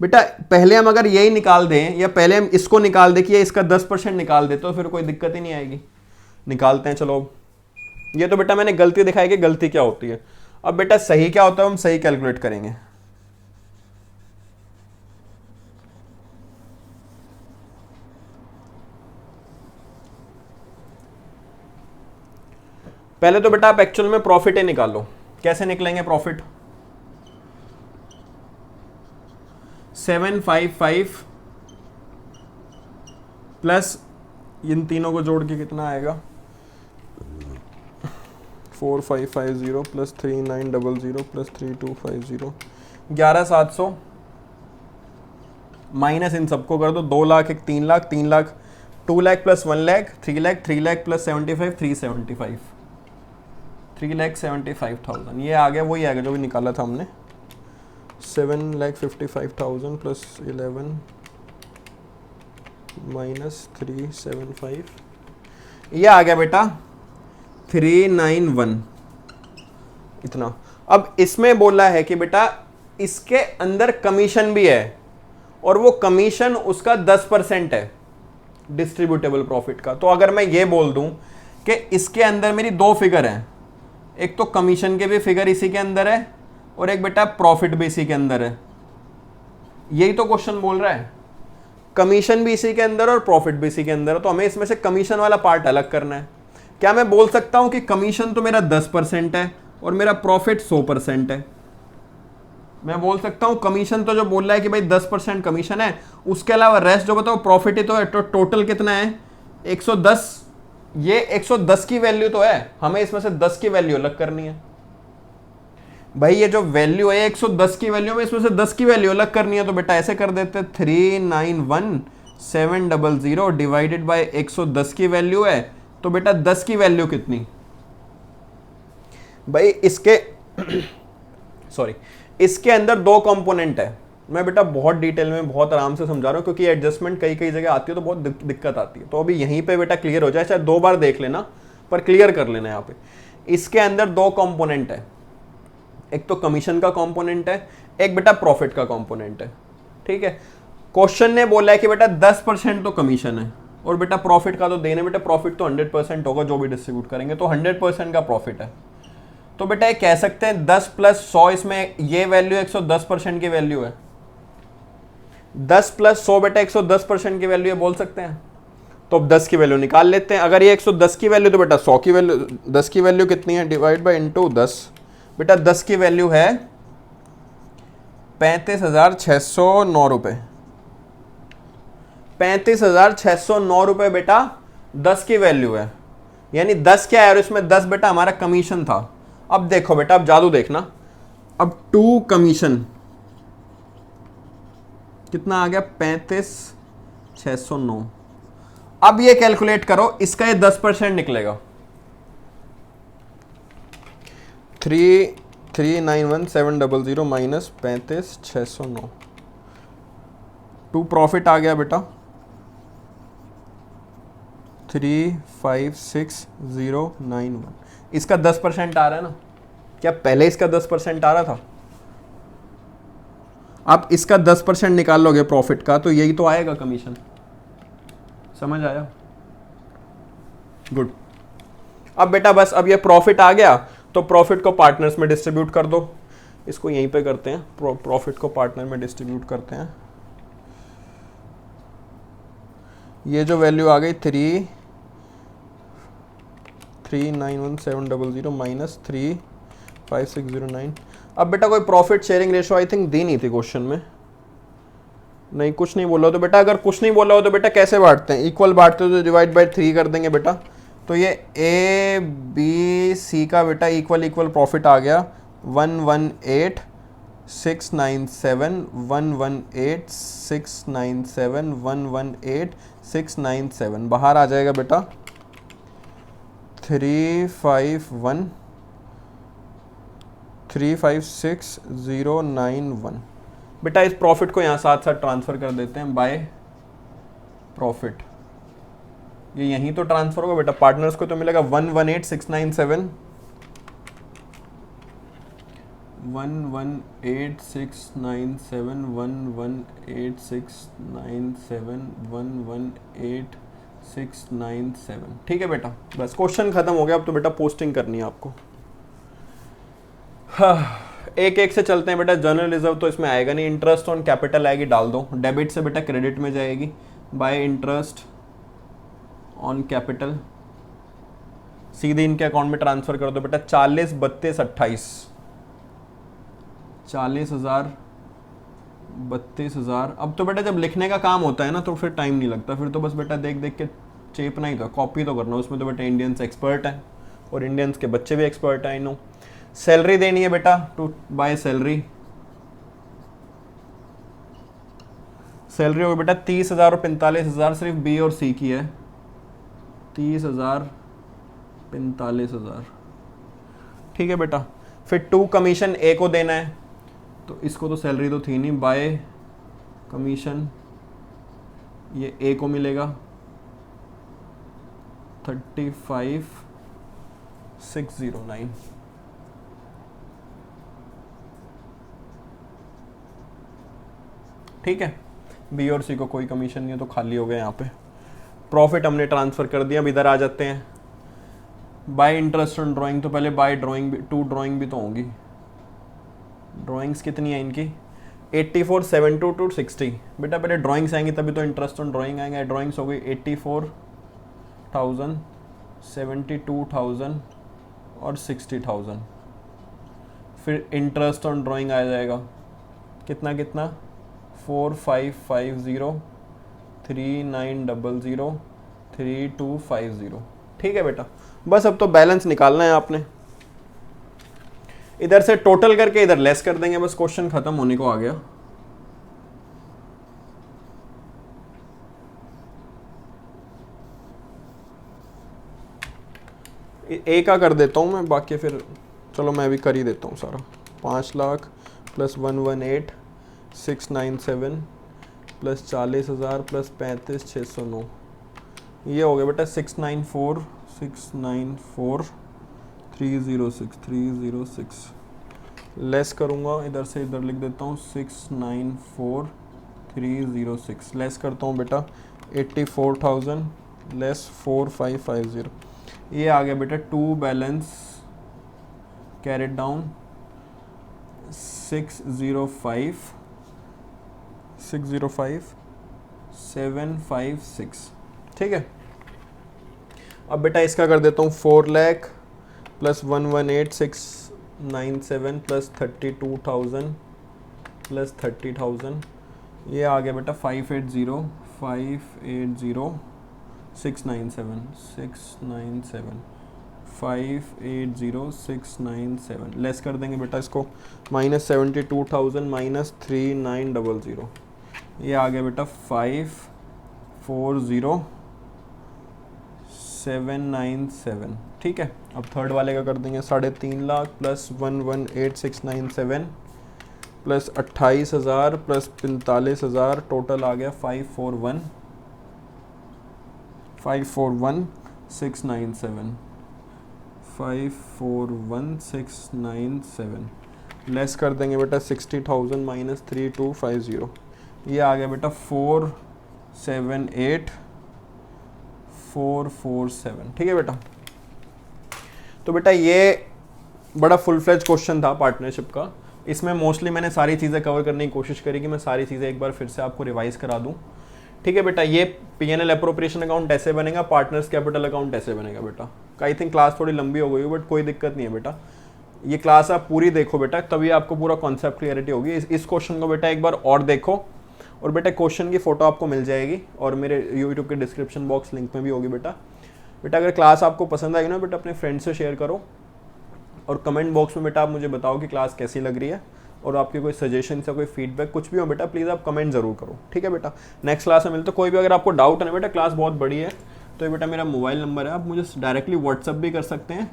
A: बेटा पहले हम अगर यही निकाल दें या पहले हम इसको निकाल दें कि इसका 10% निकाल दे तो फिर कोई दिक्कत ही नहीं आएगी। निकालते हैं चलो। ये तो बेटा मैंने गलती दिखाई कि गलती क्या होती है। अब बेटा सही क्या होता है हम सही कैलकुलेट करेंगे। पहले तो बेटा आप एक्चुअल में प्रॉफिट ही निकाल लो। कैसे निकलेंगे प्रॉफिट? 755 प्लस इन तीनों को जोड़ के कितना आएगा? 4550 प्लस 3900 प्लस 3250, 11700 माइनस इन सबको कर दो। 2 लाख, 3 लाख, 3 लाख, 2 लाख प्लस 1 लाख, 3 लाख, 3 लाख प्लस 75, 375, 3,75,000। ये आ गया, वही आ गया जो भी निकाला था हमने। 7,55,000 प्लस 11 माइनस 375, ये आ गया बेटा 391 इतना। अब इसमें बोला है कि बेटा इसके अंदर कमीशन भी है और वो कमीशन उसका 10% है डिस्ट्रीब्यूटेबल प्रॉफिट का। तो अगर मैं ये बोल दूं कि इसके अंदर मेरी दो फिगर हैं, एक तो कमीशन के भी फिगर इसी के अंदर है और एक बेटा प्रॉफिट भी इसी के अंदर है। यही तो क्वेश्चन बोल रहा है, कमीशन भी इसी के अंदर और प्रॉफिट भी इसी के अंदर है। तो हमें इसमें से कमीशन वाला पार्ट अलग करना है। क्या मैं बोल सकता हूं कि कमीशन तो मेरा 10% है और मेरा प्रॉफिट 100% है? मैं बोल सकता हूं कमीशन तो जो बोल रहा है कि भाई 10% कमीशन है, उसके अलावा रेस्ट जो बताओ प्रॉफिट ही तो है। तो टोटल कितना है? 110। ये 110 की वैल्यू तो है, हमें इसमें से 10 की वैल्यू अलग करनी है। भाई ये जो वैल्यू है 110 की वैल्यू में इसमें से 10 की वैल्यू अलग करनी है। तो बेटा ऐसे कर देते 391,700 डिवाइडेड बाय 110 की वैल्यू है। तो बेटा 10 की वैल्यू कितनी? भाई इसके सॉरी इसके अंदर दो कंपोनेंट है। मैं बेटा बहुत डिटेल में बहुत आराम से समझा रहा हूँ क्योंकि एडजस्टमेंट कई कई जगह आती है तो बहुत दिक्कत आती है। तो अभी यहीं पे बेटा क्लियर हो जाए, चाहे 2 बार देख लेना पर क्लियर कर लेना। यहाँ पे इसके अंदर दो कंपोनेंट है, एक तो कमीशन का कंपोनेंट है, एक बेटा प्रॉफिट का कंपोनेंट है। ठीक है, क्वेश्चन ने बोला है कि बेटा 10% तो कमीशन है और बेटा प्रॉफिट का तो देने, बेटा प्रॉफिट तो 100% होगा जो भी डिस्ट्रीब्यूट करेंगे, तो 100% का प्रॉफिट है। तो बेटा ये कह सकते हैं 10 प्लस 100, इसमें ये वैल्यू 110% की वैल्यू है। 10 प्लस 100 बेटा 110% की वैल्यू है, बोल सकते हैं। तो अब 10 की वैल्यू निकाल लेते हैं। अगर ये 110 की वैल्यू तो बेटा 100 की वैल्यू, 10 की वैल्यू कितनी है? Divide by into 10। बेटा 10 की वैल्यू है 35,609 रुपये। 35,609 रुपये बेटा 10 की वैल्यू है, यानी 10 क्या है और इसमें 10 बेटा हमारा कमीशन था। अब देखो बेटा, अब जादू देखना। अब 2 कमीशन कितना आ गया? 35,609। अब ये कैलकुलेट करो, इसका ये 10% निकलेगा। 391,700 माइनस 35,609। 2 प्रॉफिट आ गया बेटा 356,091। इसका 10% आ रहा है ना? क्या पहले इसका 10% आ रहा था? आप इसका 10% निकाल लोगे प्रॉफिट का तो यही तो आएगा कमीशन। समझ आया? गुड। अब बेटा बस अब ये प्रॉफिट आ गया तो प्रॉफिट को पार्टनर्स में डिस्ट्रीब्यूट कर दो। इसको यहीं पे करते हैं, प्रॉफिट को पार्टनर में डिस्ट्रीब्यूट करते हैं। ये जो वैल्यू आ गई 391,700 माइनस 35609। अब बेटा कोई profit sharing ratio I think the नहीं थी क्वेश्चन में। नहीं, कुछ नहीं बोला हो तो बेटा, अगर कुछ नहीं बोला हो तो बेटा कैसे बांटते हैं? इक्वल बांटते हो तो डिवाइड बाय 3 कर देंगे बेटा। तो ये ए बी सी का बेटा इक्वल इक्वल प्रॉफिट आ गया 118 697118697118697 बाहर आ जाएगा बेटा 356,091। बेटा इस प्रॉफिट को यहाँ साथ साथ ट्रांसफर कर देते हैं बाय प्रॉफिट। ये यहीं तो ट्रांसफर होगा बेटा, पार्टनर्स को तो मिलेगा 118,697 118,697 118,697 118,697। ठीक है बेटा, बस क्वेश्चन खत्म हो गया। अब तो बेटा पोस्टिंग करनी है आपको। एक एक से चलते हैं बेटा। जनरल रिजर्व तो इसमें आएगा नहीं, इंटरेस्ट ऑन कैपिटल आएगी, डाल दो। डेबिट से बेटा क्रेडिट में जाएगी, बाय इंटरेस्ट ऑन कैपिटल, सीधे इनके अकाउंट में ट्रांसफर कर दो बेटा। 40 32 28 40,000 32,000। अब तो बेटा जब लिखने का काम होता है ना तो फिर टाइम नहीं लगता, फिर तो बस बेटा देख देख के चेपना ही था, कॉपी तो करना। उसमें तो बेटा इंडियंस एक्सपर्ट हैं और इंडियंस के बच्चे भी एक्सपर्ट हैं, आई नो। सैलरी देनी है बेटा, टू बाय सैलरी। सैलरी होगी बेटा 30,000 और 45,000, सिर्फ बी और सी की है। 30,000 45,000, ठीक है बेटा। फिर 2 कमीशन ए को देना है, तो इसको तो सैलरी तो थी नहीं, बाय कमीशन ये ए को मिलेगा 35,609। ठीक है, बी और सी को कोई कमीशन नहीं है तो खाली हो गया यहाँ पे। प्रॉफिट हमने ट्रांसफर कर दिया। अब इधर आ जाते हैं बाय इंटरेस्ट ऑन ड्राइंग। तो पहले बाय ड्राइंग भी, 2 ड्राइंग भी तो होंगी। ड्राइंग्स कितनी है इनकी? 84 72 to 60। बेटा पहले ड्राइंग्स आएंगी तभी तो इंटरेस्ट ऑन ड्राइंग आएंगे। ड्राइंग्स हो गई 84,000 72,000 और 60,000। फिर इंटरेस्ट ऑन ड्राइंग आ जाएगा कितना कितना 4550 3900 3250। ठीक है बेटा, बस अब तो बैलेंस निकालना है आपने। इधर से टोटल करके इधर लेस कर देंगे, बस क्वेश्चन खत्म होने को आ गया। ए का कर देता हूं मैं, बाकी फिर चलो मैं भी कर ही देता हूं सारा। 5 लाख प्लस 118,697 प्लस 40,000 प्लस 35,609, ये हो गया बेटा 694,306 लेस करूँगा इधर से, इधर लिख देता हूँ 694,306 लेस करता हूँ बेटा 84,000 लेस 4550। ये आ गया बेटा 2 बैलेंस कैरेट डाउन 605,756। ठीक है, अब बेटा इसका कर देता हूँ 4 लाख प्लस 118,697 प्लस 32,000 प्लस 30,000। ये आ गया बेटा 580,697 लेस कर देंगे बेटा इसको -72,000 माइनस 3900। ये आ गया बेटा 540,797। ठीक है, अब थर्ड वाले का कर देंगे 3.5 lakh plus 118,697 plus 28,000 plus 45,000, total आ गया 541,697 541,697 लेस कर देंगे बेटा 60,000 माइनस 3250। ये आ गया बेटा 478,447। ठीक है बेटा, तो बेटा ये बड़ा फुल फ्लेज क्वेश्चन था पार्टनरशिप का। इसमें मोस्टली मैंने सारी चीज़ें कवर करने की कोशिश करी कि मैं सारी चीज़ें एक बार फिर से आपको रिवाइज करा दूं। ठीक है बेटा, ये P&L अप्रोप्रिएशन अकाउंट ऐसे बनेगा, पार्टनर्स कैपिटल अकाउंट ऐसे बनेगा बेटा। आई थिंक क्लास थोड़ी लंबी हो गई हो, बट कोई दिक्कत नहीं है बेटा। ये क्लास आप पूरी देखो बेटा, तभी आपको पूरा कॉन्सेप्ट क्लियरिटी होगी। इस क्वेश्चन को बेटा एक बार और देखो, और बेटा क्वेश्चन की फ़ोटो आपको मिल जाएगी और मेरे यूट्यूब के डिस्क्रिप्शन बॉक्स लिंक में भी होगी बेटा। बेटा अगर क्लास आपको पसंद आई ना बेटा, अपने फ्रेंड से शेयर करो और कमेंट बॉक्स में बेटा आप मुझे बताओ कि क्लास कैसी लग रही है। और आपके कोई सजेशन या कोई फीडबैक कुछ भी हो बेटा, प्लीज़ आप कमेंट ज़रूर करो, ठीक है बेटा। नेक्स्ट क्लास में मिलते हैं। कोई भी अगर आपको डाउट है ना बेटा, क्लास बहुत बड़ी है, तो ये बेटा मेरा मोबाइल नंबर है, आप मुझे डायरेक्टली व्हाट्सअप भी कर सकते हैं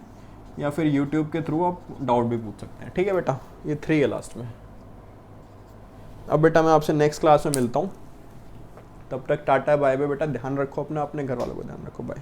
A: या फिर यूट्यूब के थ्रू आप डाउट भी पूछ सकते हैं, ठीक है बेटा। ये 3 है लास्ट में। अब बेटा मैं आपसे नेक्स्ट क्लास में मिलता हूँ, तब तक टाटा बाय बाय बेटा, ध्यान रखो अपना, अपने घर वालों को ध्यान रखो, बाय।